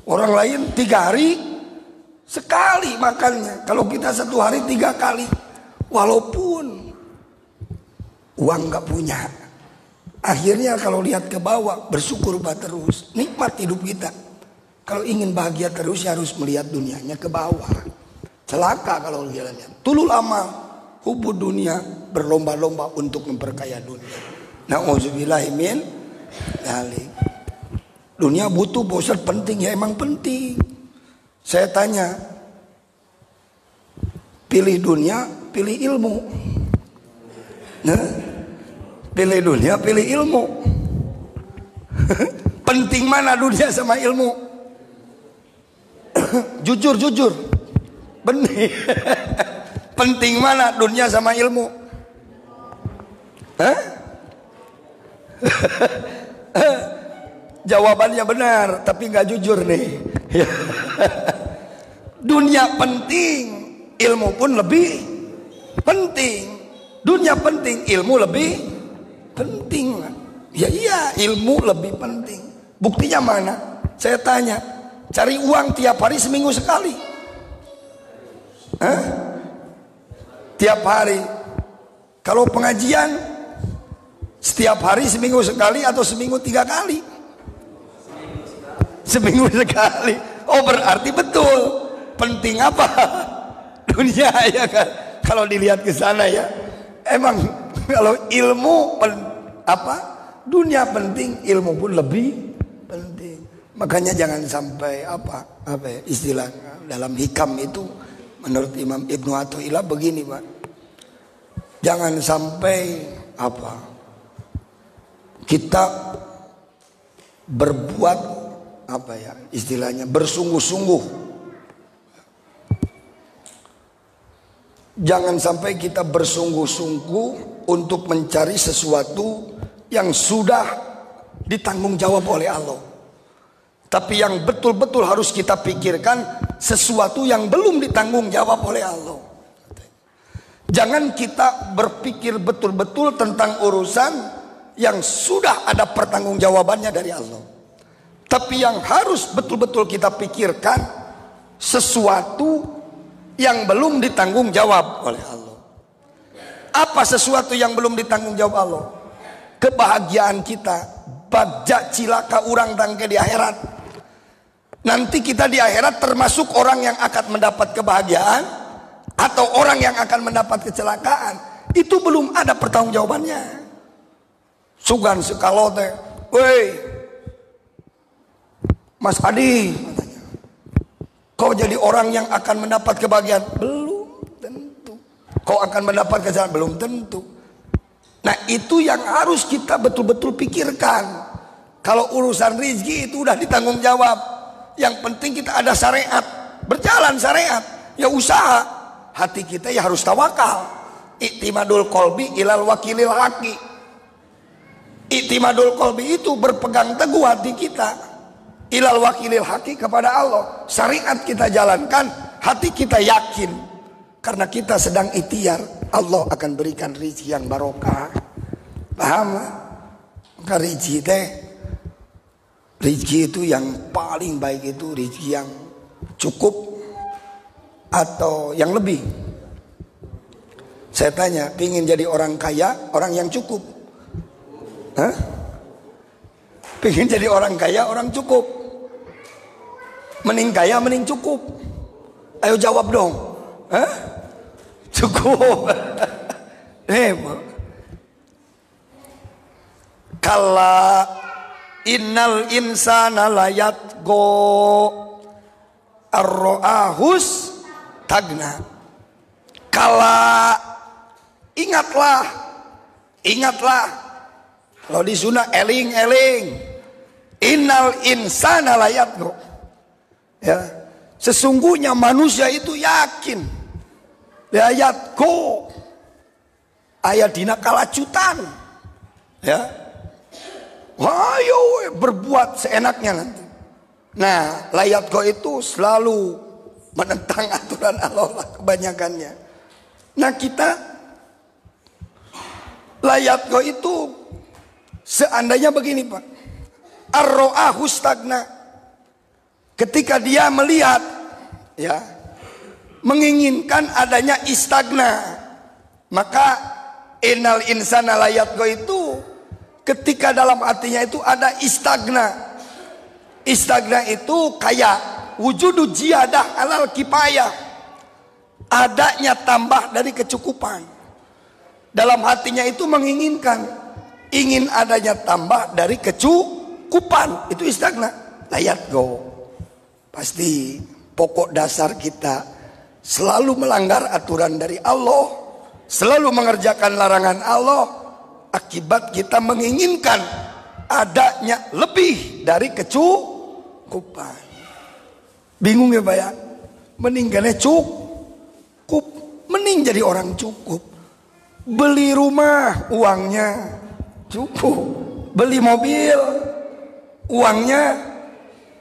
Orang lain 3 hari sekali makannya. Kalau kita 1 hari 3 kali. Walaupun uang nggak punya, akhirnya kalau lihat ke bawah bersyukur terus. Nikmat hidup kita. Kalau ingin bahagia terus ya harus melihat dunianya ke bawah. Celaka kalau jalannya. Tulul amal, hubud dunia, berlomba-lomba untuk memperkaya dunia. Na'udzubillahi min dzalik. Dunia butuh, bosan, penting, ya emang penting. Saya tanya, pilih dunia, pilih ilmu. Nah, pilih dunia, pilih ilmu. Penting mana dunia sama ilmu? Jujur. Benih. Penting mana dunia sama ilmu? Hah? Jawabannya benar, tapi nggak jujur nih. Dunia penting, ilmu pun lebih penting. Dunia penting, ilmu lebih penting. Ya iya, ilmu lebih penting. Buktinya mana? Saya tanya, cari uang tiap hari seminggu sekali. Hah? Tiap hari. Kalau pengajian setiap hari seminggu sekali atau seminggu 3 kali? Seminggu sekali. Oh berarti betul. Penting apa? Dunia ya kan. Kalau dilihat ke sana ya. Emang kalau ilmu dunia penting, ilmu pun lebih penting. Makanya jangan sampai istilah dalam hikam itu menurut Imam Ibnu Athaillah begini, Pak. Jangan sampai kita berbuat istilahnya bersungguh-sungguh. Jangan sampai kita bersungguh-sungguh untuk mencari sesuatu yang sudah ditanggung jawab oleh Allah. Tapi yang betul-betul harus kita pikirkan sesuatu yang belum ditanggung jawab oleh Allah. Jangan kita berpikir betul-betul tentang urusan yang sudah ada pertanggungjawabannya dari Allah. Tapi yang harus betul-betul kita pikirkan sesuatu yang belum ditanggung jawab oleh Allah. Apa sesuatu yang belum ditanggung jawab Allah? Kebahagiaan kita, bagja cilaka urang tangke di akhirat. Nanti kita di akhirat termasuk orang yang akan mendapat kebahagiaan atau orang yang akan mendapat kecelakaan. Itu belum ada pertanggungjawabannya. Sugan sekalote, woi Mas Adi, kau jadi orang yang akan mendapat kebahagiaan? Belum tentu. Kau akan mendapat kecelakaan? Belum tentu. Nah itu yang harus kita betul-betul pikirkan. Kalau urusan rezeki itu udah ditanggung jawab. Yang penting kita ada syariat, berjalan syariat, ya usaha. Hati kita ya harus tawakal. Iktimadul qalbi ilal wakilil haqi. Iktimadul qalbi itu berpegang teguh hati kita ilal wakilil haqi kepada Allah. Syariat kita jalankan, hati kita yakin karena kita sedang ikhtiar, Allah akan berikan rezeki yang barokah. Paham? Maka rezeki itu yang paling baik itu rezeki yang cukup atau yang lebih. Saya tanya, ingin jadi orang kaya, orang yang cukup? Hah? Pengen jadi orang kaya, orang cukup? Mending kaya, mending cukup? Ayo jawab dong. Hah? Cukup. Kalla innal insana layatgo arro'ahus tagna. Kala, ingatlah. Kalau di Sunda eling. Innal insana layatgo. Ya, sesungguhnya manusia itu yakin. Layatgo. Ayat dina kalacutan. Ya. Ayo berbuat seenaknya nanti. Nah, layatgo itu selalu menentang aturan Allah kebanyakannya. Nah, kita layatgo itu seandainya begini, Pak. Ar-ro'ahu stagna. Ketika dia melihat, ya, menginginkan adanya istagna, maka innal insana layatgo itu ketika dalam hatinya itu ada istagna. Istagna itu kayak wujudu jiyadah alal kifayah. Adanya tambah dari kecukupan. Dalam hatinya itu menginginkan, ingin adanya tambah dari kecukupan. Itu istagna. Layatgo. Pasti pokok dasar kita selalu melanggar aturan dari Allah, selalu mengerjakan larangan Allah. Akibat kita menginginkan adanya lebih dari kecukupan. Bingung ya Pak ya? Meninggalnya cukup. Mending jadi orang cukup. Beli rumah uangnya cukup. Beli mobil uangnya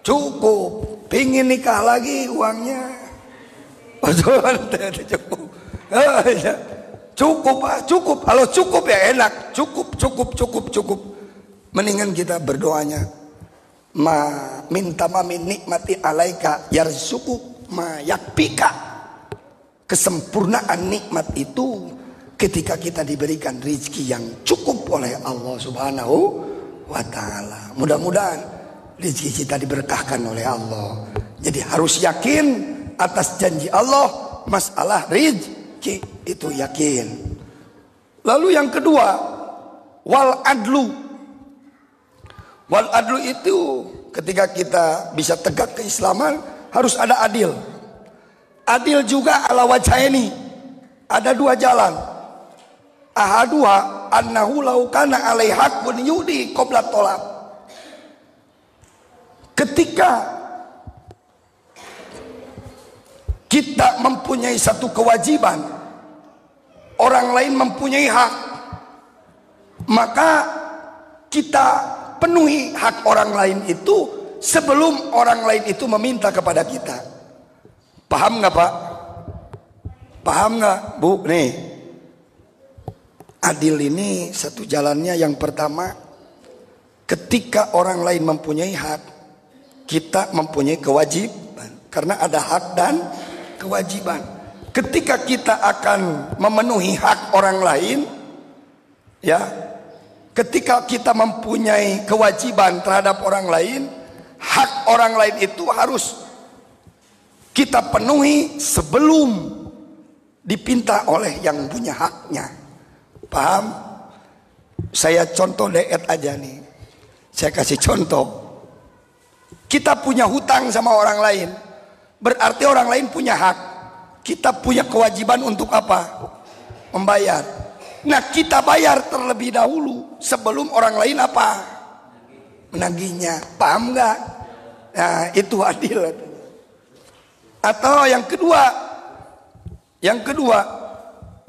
cukup. Pingin nikah lagi uangnya cukup. Cukup. Kalau cukup ya enak. Cukup. Mendingan kita berdoanya, minta min nikmati alaika yarzuku ma yakpika. Kesempurnaan nikmat itu ketika kita diberikan rezeki yang cukup oleh Allah Subhanahu wa taala. Mudah-mudahan rezeki kita diberkahkan oleh Allah. Jadi harus yakin atas janji Allah masalah rezeki. Itu yakin. Lalu yang kedua, wal adlu. Wal adlu itu ketika kita bisa tegak keislaman harus ada adil. Adil juga ala wajhaini. Ada dua jalan. Ahaduha annahu law kana alaihi haqqun yudi qabla tolab. Ketika kita mempunyai satu kewajiban, orang lain mempunyai hak, maka kita penuhi hak orang lain itu sebelum orang lain itu meminta kepada kita. Paham nggak Pak? Paham nggak Bu? Nih, adil ini satu jalannya. Yang pertama, ketika orang lain mempunyai hak, kita mempunyai kewajiban. Karena ada hak dan kewajiban. Ketika kita akan memenuhi hak orang lain, ya, ketika kita mempunyai kewajiban terhadap orang lain, hak orang lain itu harus kita penuhi sebelum dipinta oleh yang punya haknya. Paham? Saya contoh diet aja nih. Saya kasih contoh. Kita punya hutang sama orang lain, berarti orang lain punya hak. Kita punya kewajiban untuk apa? Membayar. Nah, kita bayar terlebih dahulu sebelum orang lain apa? Menagihnya. Paham nggak? Nah, itu adil. Atau yang kedua,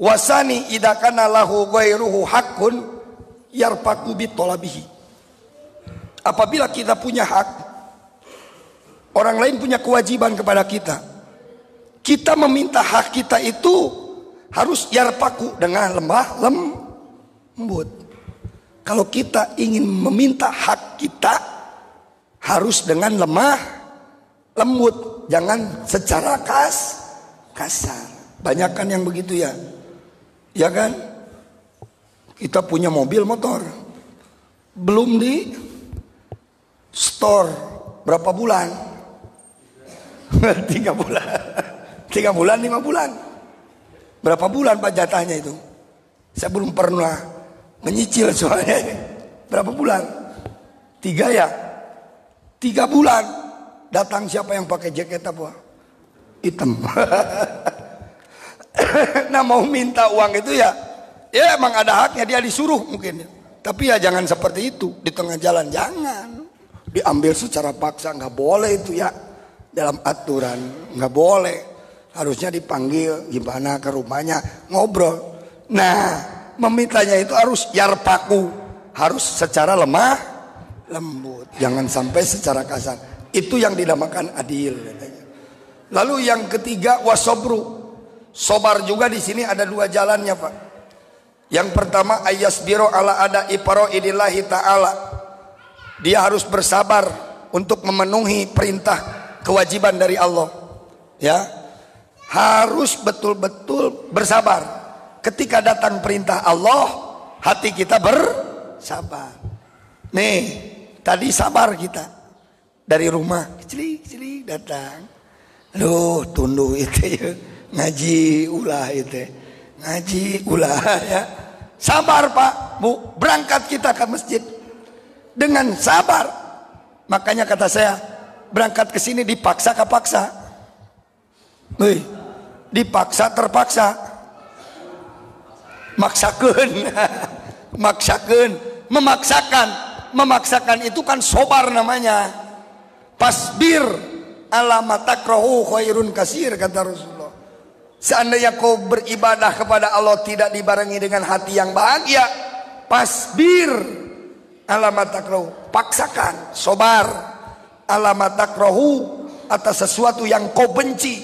wasani idza kana lahu ghairuhu haqqun yarfaqu bi talabihi. Apabila kita punya hak, orang lain punya kewajiban kepada kita, kita meminta hak kita itu harus yarpaku dengan lembut. Kalau kita ingin meminta hak kita harus dengan lembut, jangan secara kasar. Banyak kan yang begitu ya, ya kan? Kita punya mobil motor, belum di store berapa bulan? 3 bulan, 5 bulan. Berapa bulan Pak jatahnya itu? Saya belum pernah menyicil soalnya. Berapa bulan? 3 ya? 3 bulan. Datang siapa yang pakai jaket apa? Hitam. Nah mau minta uang itu ya emang ada haknya, dia disuruh mungkin. Tapi ya jangan seperti itu. Di tengah jalan jangan. Diambil secara paksa, nggak boleh itu ya. Dalam aturan nggak boleh. Harusnya dipanggil gimana ke rumahnya, ngobrol. Nah memintanya itu harus yarpaku, harus secara lemah lembut, jangan sampai secara kasar. Itu yang dinamakan adil katanya. Lalu yang ketiga wasobru, sobar juga di sini ada 2 jalannya Pak. Yang pertama ayasbiro ala ada ifaroidillahi ta'ala, dia harus bersabar untuk memenuhi perintah kewajiban dari Allah. Ya, harus betul-betul bersabar. Ketika datang perintah Allah, hati kita bersabar. Nih, tadi sabar kita dari rumah, kecil datang. Aduh, tunduh itu ya. Ngaji ulah itu. Ngaji ulah ya. Sabar Pak, Bu, berangkat kita ke masjid dengan sabar. Makanya kata saya, berangkat ke sini dipaksa kepaksa. Wih, dipaksa terpaksa. Maksakan, memaksakan itu kan sobar namanya. Pasbir ala takrahu khairun kasir, kata Rasulullah. Seandainya kau beribadah kepada Allah tidak dibarengi dengan hati yang bahagia, pasbir ala takrahu, paksakan, sobar ala takrahu atas sesuatu yang kau benci,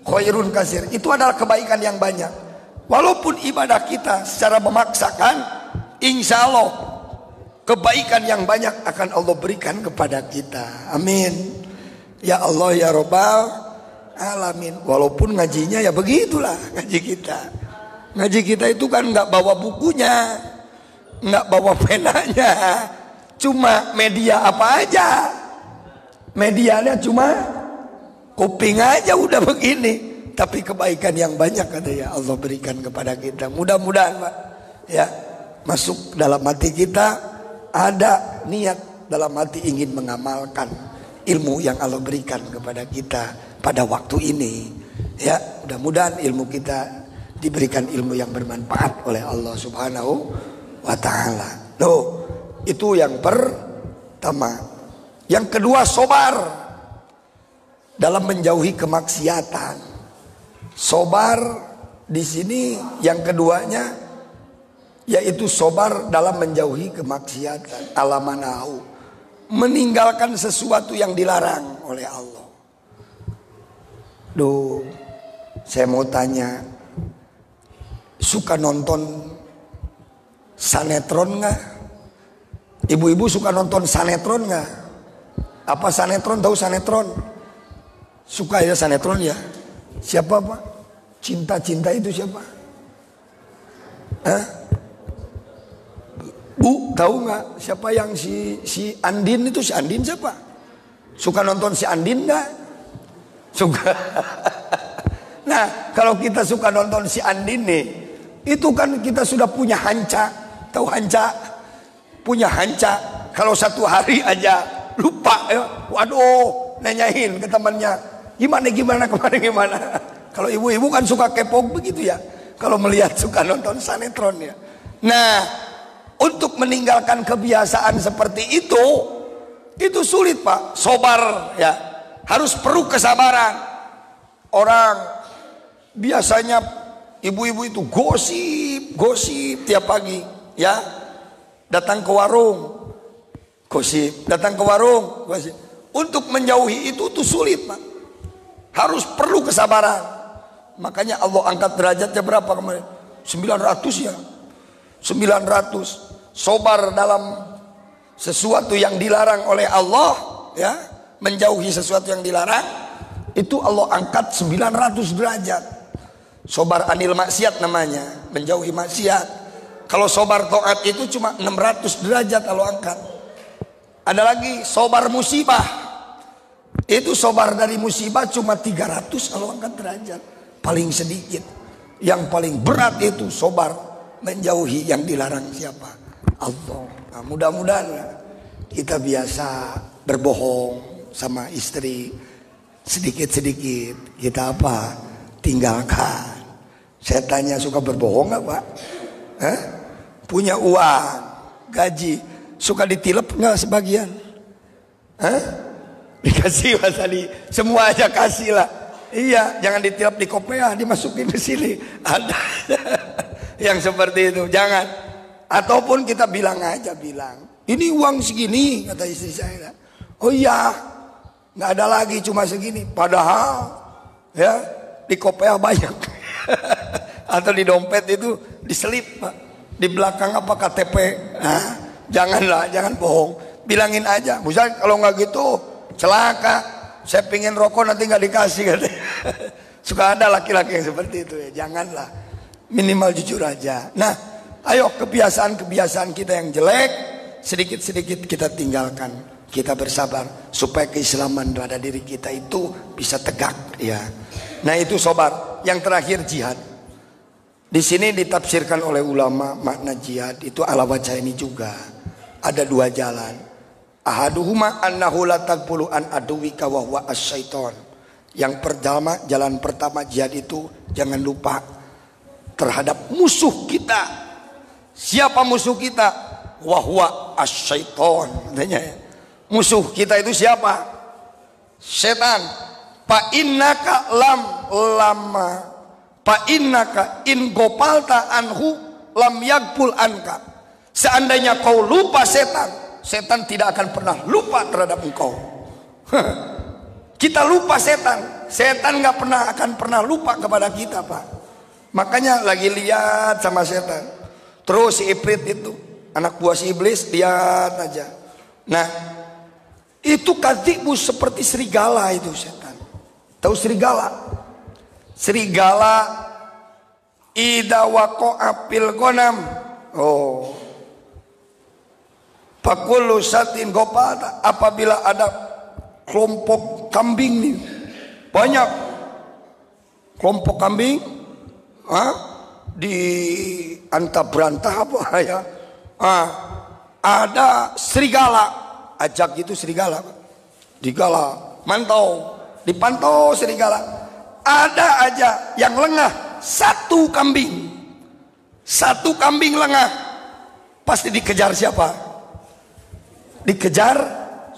khairun kasir, itu adalah kebaikan yang banyak. Walaupun ibadah kita secara memaksakan, insya Allah kebaikan yang banyak akan Allah berikan kepada kita. Amin. Ya Allah ya Rabbal Alamin. Walaupun ngajinya ya begitulah ngaji kita. Ngaji kita itu kan nggak bawa bukunya, nggak bawa penanya, cuma media apa aja. Medianya cuma kuping aja udah begini. Tapi kebaikan yang banyak kata ya Allah berikan kepada kita. Mudah-mudahan Pak ya masuk dalam hati kita, ada niat dalam hati ingin mengamalkan ilmu yang Allah berikan kepada kita pada waktu ini. Ya, mudah-mudahan ilmu kita diberikan ilmu yang bermanfaat oleh Allah Subhanahu wa taala. Loh, itu yang pertama. Yang kedua sobar dalam menjauhi kemaksiatan. Sobar di sini yang keduanya yaitu sobar dalam menjauhi kemaksiatan, alamanahu, meninggalkan sesuatu yang dilarang oleh Allah. Duh, saya mau tanya, suka nonton sanetron nggak? Ibu-ibu suka nonton sanetron nggak? Apa sanetron? Tahu sanetron? Suka ya sanetron ya? Siapa Pak? Cinta-cinta itu siapa? Hah? Bu, tahu nggak siapa yang si Andin itu? Si Andin siapa? Suka nonton si Andin nggak? Suka. Nah, kalau kita suka nonton si Andin nih, itu kan kita sudah punya hanca. Tahu hanca? Punya hanca. Kalau satu hari aja lupa ya, waduh, nanyain ke temannya, gimana kemarin. Kalau ibu-ibu kan suka kepo begitu ya, kalau melihat suka nonton sanetron ya. Nah, untuk meninggalkan kebiasaan seperti itu sulit Pak. Sobar ya, harus perlu kesabaran. Orang biasanya ibu-ibu itu gosip tiap pagi ya, datang ke warung gosip, gosip. Untuk menjauhi itu tuh sulit Pak, harus perlu kesabaran. Makanya Allah angkat derajatnya berapa kemarin? 900 ya. 900 sobar dalam sesuatu yang dilarang oleh Allah ya, menjauhi sesuatu yang dilarang, itu Allah angkat 900 derajat. Sobar anil maksiat namanya, menjauhi maksiat. Kalau sobar taat itu cuma 600 derajat Allah angkat. Ada lagi sobar musibah, itu sobar dari musibah cuma 300 Allah angkat derajat. Paling sedikit. Yang paling berat itu sobar menjauhi yang dilarang siapa? Allah. Nah, mudah-mudahan kita biasa berbohong sama istri, sedikit-sedikit kita apa? Tinggalkan. Setannya suka berbohong nggak Pak? Punya uang, gaji, suka ditilep nggak sebagian? Dikasih Mas Ali, semua aja kasih lah. Iya, jangan ditilep di kopiah, dimasukin ke sini. Ada yang seperti itu, jangan. Ataupun kita bilang aja, ini uang segini, kata istri saya. Oh iya, nggak ada lagi, cuma segini. Padahal ya di kopiah banyak. Atau di dompet itu diselip Pak. Di belakang apa KTP. Nah, janganlah, jangan bohong. Bilangin aja. Misalnya kalau nggak gitu celaka. Saya pingin rokok nanti nggak dikasih katanya. Suka ada laki-laki yang seperti itu ya. Janganlah. Minimal jujur aja. Nah, ayo kebiasaan-kebiasaan kita yang jelek sedikit-sedikit kita tinggalkan. Kita bersabar supaya keislaman pada diri kita itu bisa tegak ya. Nah, itu sobat. Yang terakhir jihad. Di sini ditafsirkan oleh ulama makna jihad itu ala wajah ini juga. Ada dua jalan. Ahaduhuma annahu la taqbulu an aduwika wa huwa asy-syaiton. Yang pertama, jalan pertama jihad itu jangan lupa terhadap musuh kita. Siapa musuh kita? Wa huwa asy-syaiton. Katanya ya. Musuh kita itu siapa? Setan. Fa innaka fa innaka in gopalta anhu lam yagbul anka. Seandainya kau lupa setan, setan tidak akan pernah lupa terhadap engkau. Kita lupa setan, setan nggak akan pernah lupa kepada kita Pak. Makanya lagi lihat sama setan, terus si Ifrit itu anak buah si iblis lihat aja. Nah, itu kadhibu seperti serigala itu setan. Tahu serigala? Serigala idza waqa'a fil ghanam. Oh. Fakulu satin gopata, apabila ada kelompok kambing nih, banyak kelompok kambing, di antah berantah apa ya, ada serigala, ajak gitu serigala, dipantau serigala, ada aja yang lengah, satu kambing lengah, pasti dikejar siapa? Dikejar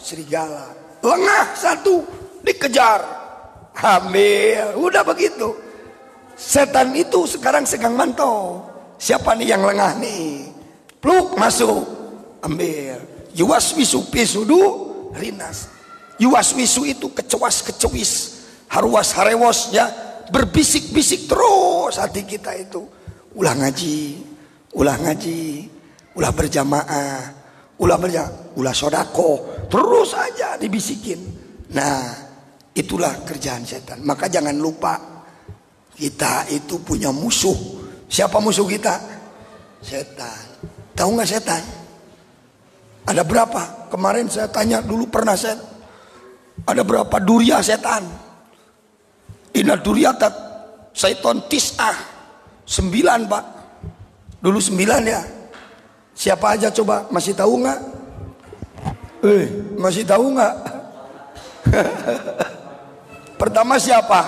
serigala, lengah satu dikejar, ambil, udah begitu. Setan itu sekarang sedang mantau siapa nih yang lengah nih, pluk masuk, ambil. Yuwaswisu pisudu rinas. Yuwaswisu itu kecuas-kecuis, harwas-harewos ya, berbisik-bisik terus hati kita itu. Ulah ngaji, ulah berjamaah, ulah sodako, terus aja dibisikin. Nah, itulah kerjaan setan. Maka jangan lupa kita itu punya musuh. Siapa musuh kita? Setan. Tahu nggak setan? Ada berapa? Kemarin saya tanya dulu pernah ada berapa duria setan? Inna duriyatat syaiton tis'ah 9 Pak. Dulu 9 ya. Siapa aja coba, masih tahu nggak? Masih tahu nggak? Pertama siapa?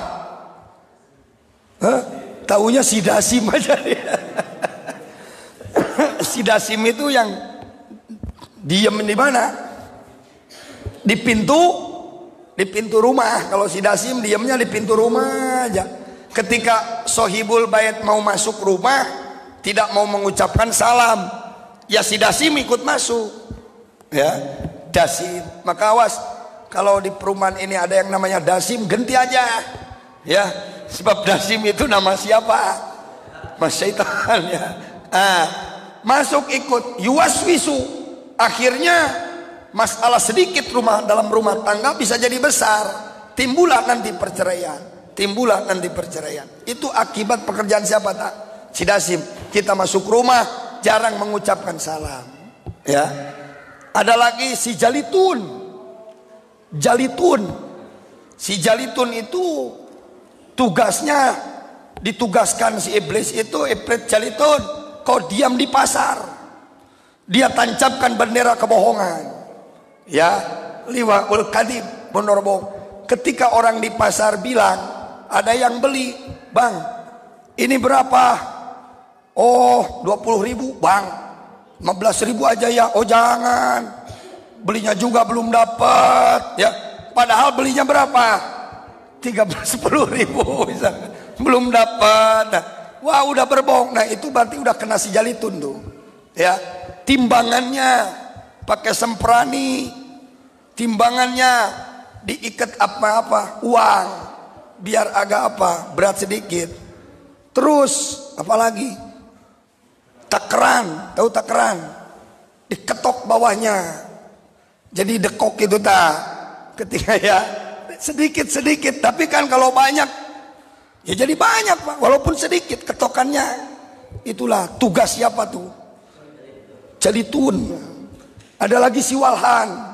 Taunya si Dasim aja. Si Dasim itu yang diem di mana? Di pintu rumah. Kalau si Dasim diemnya di pintu rumah aja. Ketika sohibul bait mau masuk rumah, tidak mau mengucapkan salam, ya si Dasim ikut masuk. Ya, Dasim. Maka awas, kalau di perumahan ini ada yang namanya Dasim, ganti aja. Ya, sebab Dasim itu nama siapa? Mas Syaitan ya. Masuk ikut, yuwaswisu. Akhirnya masalah sedikit dalam rumah tangga bisa jadi besar. Timbullah nanti perceraian. Itu akibat pekerjaan siapa tak? Si Dasim. Kita masuk rumah jarang mengucapkan salam. Ya. Ada lagi si Jalitun. Si Jalitun itu ditugaskan si iblis itu, iblis Jalitun. kau diam di pasar, dia tancapkan bendera kebohongan. Ya, liwa'ul kadhib, menerbong. Ketika orang di pasar bilang, ada yang beli, bang, ini berapa? Oh, 20.000, bang, 15.000 aja ya. Oh jangan, belinya juga belum dapat, ya. Padahal belinya berapa? 10.000 misalnya. Belum dapat. Nah, wah udah berbohong. Nah itu berarti udah kena si jalitun tuh. Ya, timbangannya pakai semprani, timbangannya diikat apa-apa, uang, biar agak apa, berat sedikit. Terus apalagi? Takeran, tahu takeran? Diketok bawahnya. Jadi dekok itu tak. Ketika ya sedikit-sedikit, tapi kan kalau banyak ya jadi banyak Pak, walaupun sedikit ketokannya. Itulah tugas siapa tuh? Jalitun. Ada lagi si Walhan.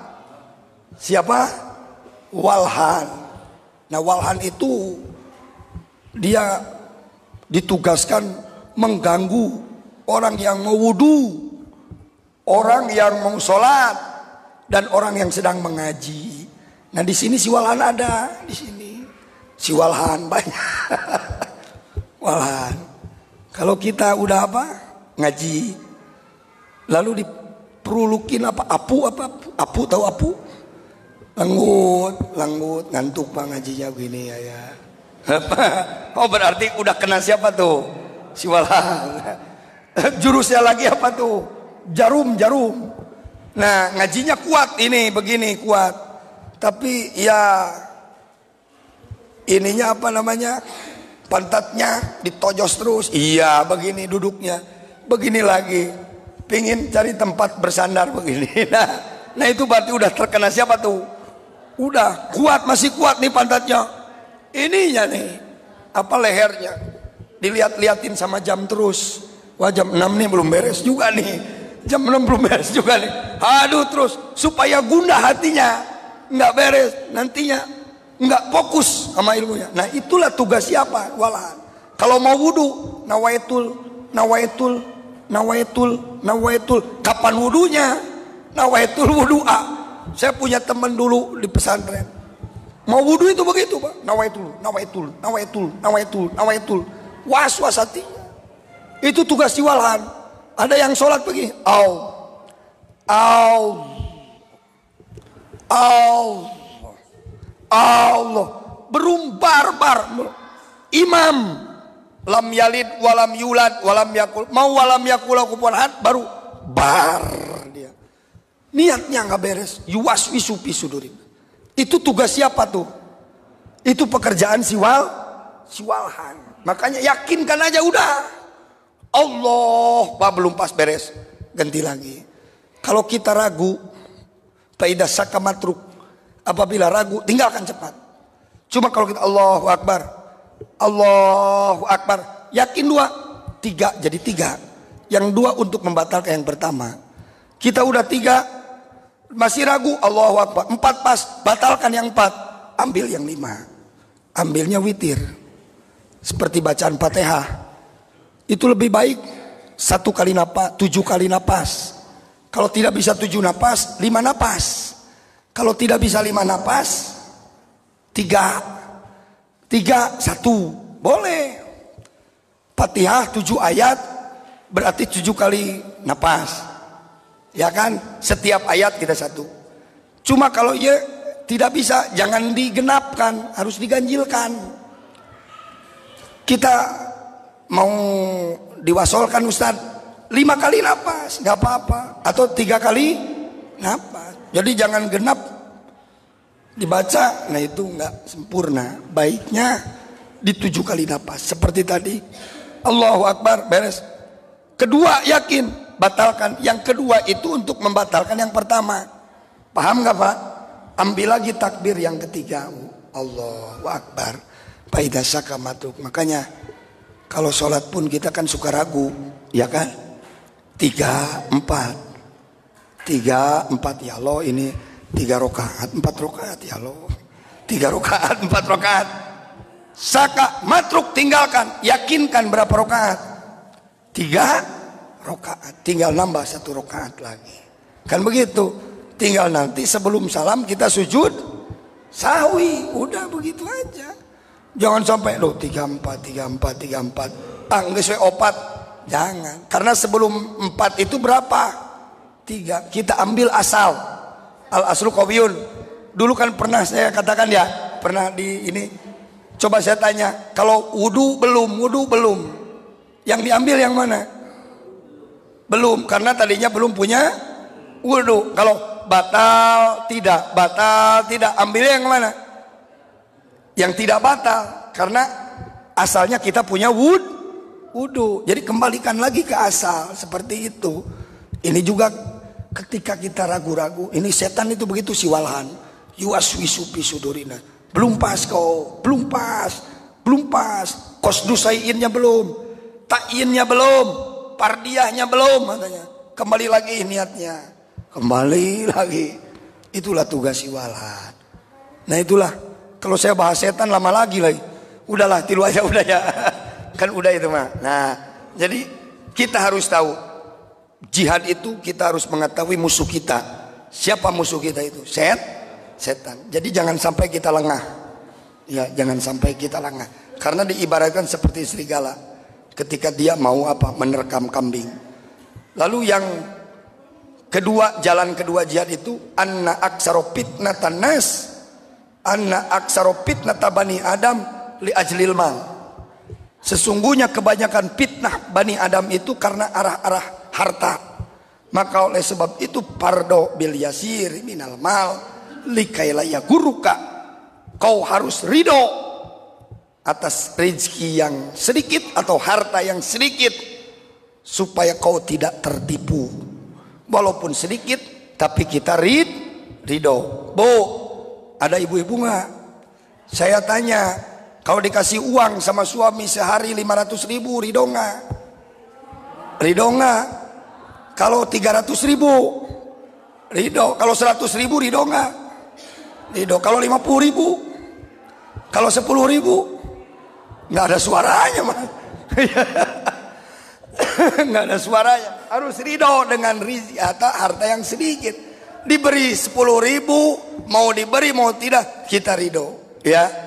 Siapa? Walhan. Nah Walhan itu dia ditugaskan mengganggu orang yang mau wudu, orang yang mau sholat, dan orang yang sedang mengaji. Nah di sini si Walhan ada di sini. Si Walhan banyak. Walhan. Kalau kita udah apa? Ngaji. Lalu diperulukin apa? Apu tahu apu? Langgut, ngantuk Pak ngajinya begini ya. Oh berarti udah kena siapa tuh? Si Walhan. Jurusnya lagi apa tuh? Jarum. Nah ngajinya kuat ini begini kuat. Tapi ya ininya apa namanya, pantatnya ditojos terus. Iya begini duduknya, begini lagi, pingin cari tempat bersandar begini. Nah itu berarti udah terkena siapa tuh? Udah kuat, masih kuat nih pantatnya. Ininya nih apa lehernya dilihat-liatin sama jam terus. Wah jam 6 nih belum beres juga nih, jam 6 belum beres juga nih. Aduh terus supaya gundah hatinya, nggak beres nantinya, nggak fokus sama ilmunya. Nah itulah tugas siapa? Walhan. Kalau mau wudu, nawaitul. Kapan wudunya? Nawaitul wudu'a. Saya punya teman dulu di pesantren. Mau wudu itu begitu Pak. Nawaitul. Was hatinya. Itu tugas si Walhan. Ada yang sholat begini. Allah berumbar-bar. Imam lam yalid walam yulad walam yakul kufuwan ahad, baru bar dia. Niatnya nggak beres. Yuwaswisu fi sudurim. Itu tugas siapa tuh? Itu pekerjaan si Walhan. Makanya yakinkan aja udah. Allah, Pak belum pas beres, ganti lagi. Kalau kita ragu, faidah saka matruk. Apabila ragu, tinggalkan cepat. Cuma kalau kita Allahu Akbar, yakin 2, 3 jadi 3. Yang 2 untuk membatalkan yang pertama. Kita udah 3, masih ragu, Allahu Akbar. 4 pas, batalkan yang 4, ambil yang 5. Ambilnya witir. Seperti bacaan Fatihah. Itu lebih baik 1 kali napas, 7 kali napas. Kalau tidak bisa 7 napas, 5 napas. Kalau tidak bisa 5 napas, 3, 1, boleh. Fatihah 7 ayat, berarti 7 kali napas. Ya kan? Setiap ayat kita 1. Cuma kalau ya tidak bisa, jangan digenapkan, harus diganjilkan. Kita mau diwasolkan Ustaz 5 kali napas, nggak apa-apa. Atau 3 kali napas. Jadi jangan genap dibaca, nah itu nggak sempurna. Baiknya di 7 kali napas. Seperti tadi, Allahu Akbar, beres. Kedua yakin, batalkan. Yang kedua itu untuk membatalkan yang pertama. Paham nggak Pak? Ambil lagi takbir yang ketiga. Allahu Akbar. Faidah saka matruk. Makanya kalau sholat pun kita kan suka ragu, ya kan? 3, 4 ya Allah, ini 3 rakaat, 4 rakaat ya Allah. 3 rakaat, 4 rakaat. Saka matruk, tinggalkan. Yakinkan berapa rakaat? 3, rakaat, tinggal nambah 1 rakaat lagi. Kan begitu. Tinggal nanti sebelum salam kita sujud sahwi, udah begitu aja. Jangan sampai 34 enggak sesuai opat. Jangan. Karena sebelum 4 itu berapa? 3. Kita ambil asal. Al aslu qawiyun. Dulu kan pernah saya katakan ya, pernah di ini. Coba saya tanya, kalau wudu belum. Yang diambil yang mana? Belum, karena tadinya belum punya wudu. Kalau batal tidak, ambil yang mana? Yang tidak batal, karena asalnya kita punya wudu. Jadi kembalikan lagi ke asal, seperti itu. Ini juga ketika kita ragu-ragu, ini setan itu begitu siwalhan. Yuwaswisu fi sudurina. Belum pas kau, belum pas. Kosdusaiinnya belum, ta'innya belum, pardiyahnya belum, katanya. Kembali lagi niatnya, kembali lagi. Itulah tugas siwalan. Nah itulah, kalau saya bahas setan lama lagi. Udahlah, tilu aja udah ya. Kan udah itu mah. Nah, jadi kita harus tahu jihad itu, kita harus mengetahui musuh kita. Siapa musuh kita itu? Setan. Jadi jangan sampai kita lengah. Ya, jangan sampai kita lengah. Karena diibaratkan seperti serigala ketika dia mau menerkam kambing. Lalu yang kedua, jalan kedua jihad itu anna aksaro fitnatan nas, anna aksaro fitnata bani adam li ajlil mal. Sesungguhnya kebanyakan fitnah Bani Adam itu karena arah-arah harta. Maka oleh sebab itu pardo bil yasir minal mal likaila yaguruka. Kau harus ridho atas rezeki yang sedikit atau harta yang sedikit, supaya kau tidak tertipu. Walaupun sedikit tapi kita ridho. Bu, ada ibu-ibu nggak? Saya tanya, kalau dikasih uang sama suami sehari 500.000, ridho nggak? Ridho nggak? Kalau 300.000, ridho. Kalau 100.000, ridho nggak? Ridho. Kalau 50.000, kalau 10.000, nggak ada suaranya mah. Nggak ada suaranya. Harus ridho dengan rizki atau harta yang sedikit. Diberi 10.000, mau diberi mau tidak, kita ridho. Ya.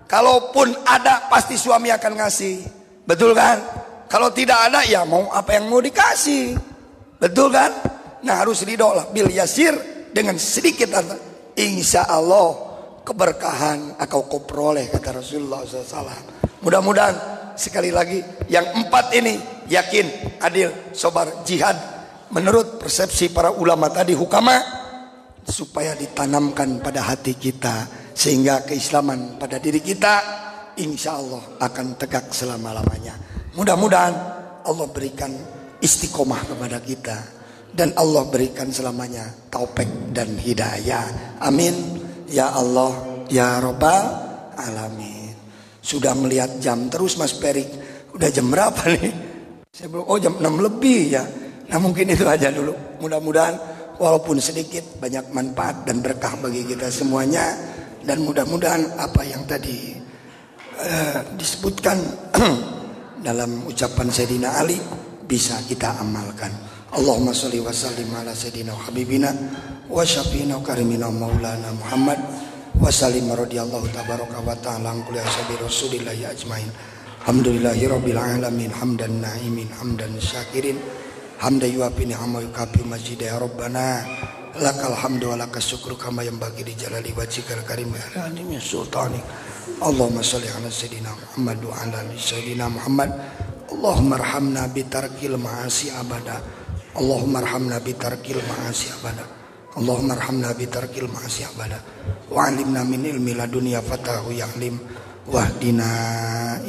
Kalaupun ada pasti suami akan ngasih, betul kan? Kalau tidak ada ya mau apa yang mau dikasih, betul kan? Nah harus ridho lah, bil yasir, dengan sedikit insya Allah keberkahan akan kau peroleh, kata Rasulullah SAW. Mudah-mudahan sekali lagi yang 4 ini yakin, adil, sabar, jihad menurut persepsi para ulama tadi, hukama, supaya ditanamkan pada hati kita. Sehingga keislaman pada diri kita insya Allah akan tegak selama-lamanya. Mudah-mudahan Allah berikan istiqomah kepada kita, dan Allah berikan selamanya taufik dan hidayah. Amin. Ya Allah, ya Rabbal Alamin. Sudah melihat jam terus Mas Perik. Udah jam berapa nih? Saya bilang, jam 6 lebih ya. Nah mungkin itu aja dulu. Mudah-mudahan walaupun sedikit banyak manfaat dan berkah bagi kita semuanya. Dan mudah-mudahan apa yang tadi disebutkan dalam ucapan Sayyidina Ali bisa kita amalkan. Allahumma sholli wa sallim ala Sayyidina Habibina wa syafiina karimina maulana Muhammad wa sallim radhiyallahu tabaraka wa ta'ala an kulli ashabi Rasulillah ajmain. Alhamdulillahi rabbil alamin, hamdan na'imin, hamdan syakirin, hamdan yuwafi ni'amahu yukafi majida ya rabbana. Lakal hamdu wa lakas syukru kama yang bagi di jalali wajhikal karim ya alim ya sultani. Allahumma sholli ala sayyidina Muhammad wa ala ali sayyidina Muhammad. Allahumma arhamna bi tarkil ma'asi abada. Allahumma arhamna bi tarkil ma'asi abada. Allahumma arhamna bi tarkil ma'asi abada. Wa alimna min ilmi ladunya fatahu ya'lim. Wahdina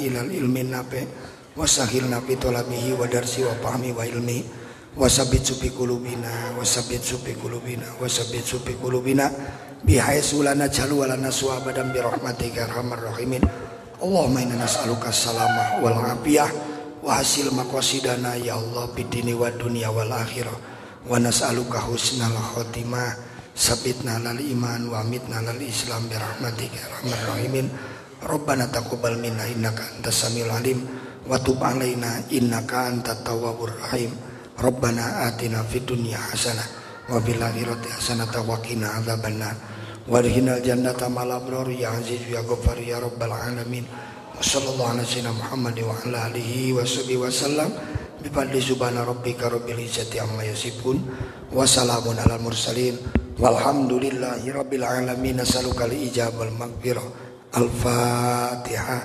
ilal ilmin nafi. Wa sahilna bi talabihi wa darsi wa fahmi wa ilmi. Wasabit supi kulubina, wasabit supi kulubina, bihaisu lana jalu lana suabadan birahmatika arhamar rahimin. Allahumma inna nas'aluka salamah wal afiyah wa hasil maqasidana ya Allah bidini wa dunya wal akhirah, wa nas'aluka husnal khotimah, sabitna lal iman wa amitna lal islam birahmatika arhamar rahimin. Rabbana taqabbal minna innaka antas samiul alim wa tub alaina innaka antat tawwabur rahim. Rabbana atina fid dunya hasanah wa fil akhirati hasanah wa qina adzabannar. Warhinal jannata mal abrar ya aziz ya ghaffar ya rabbal alamin. Wassallallahu ala sayyidina Muhammad wa ala alihi wa sahbihi wasallam. Bifadli subhana rabbika rabbil izzati amma yasifun wa salamun alal mursalin walhamdulillahi rabbil alamin. Nasalukal ijabal maghfirah. Al-Fatihah.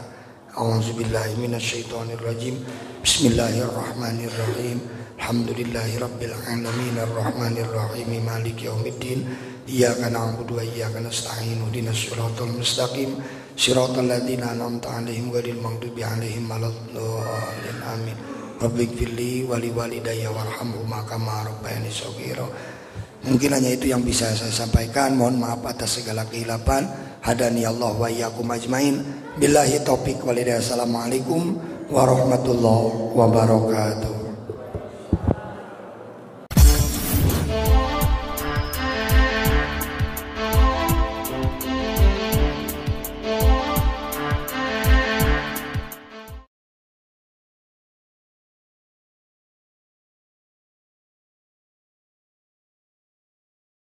A'udzubillahi minasyaitonir rajim. Bismillahirrahmanirrahim. Alhamdulillahi rabbil alamin arrahmanir rahim maliki yaumiddin. Iyyaka na'budu wa iyyaka nasta'in ihdinas siratal mustaqim siratal ladzina an'amta 'alaihim ghairil maghdubi 'alaihim waladdallin amin. Rabbighfirli wa liwalidayya warhamhuma kama rabbayani shaghira. Mungkin hanya itu yang bisa saya sampaikan. Mohon maaf atas segala kehilapan. Hadani Allah wa iyyakum ajmain. Billahi taufik wal hidayah. Assalamualaikum warahmatullahi wabarakatuh.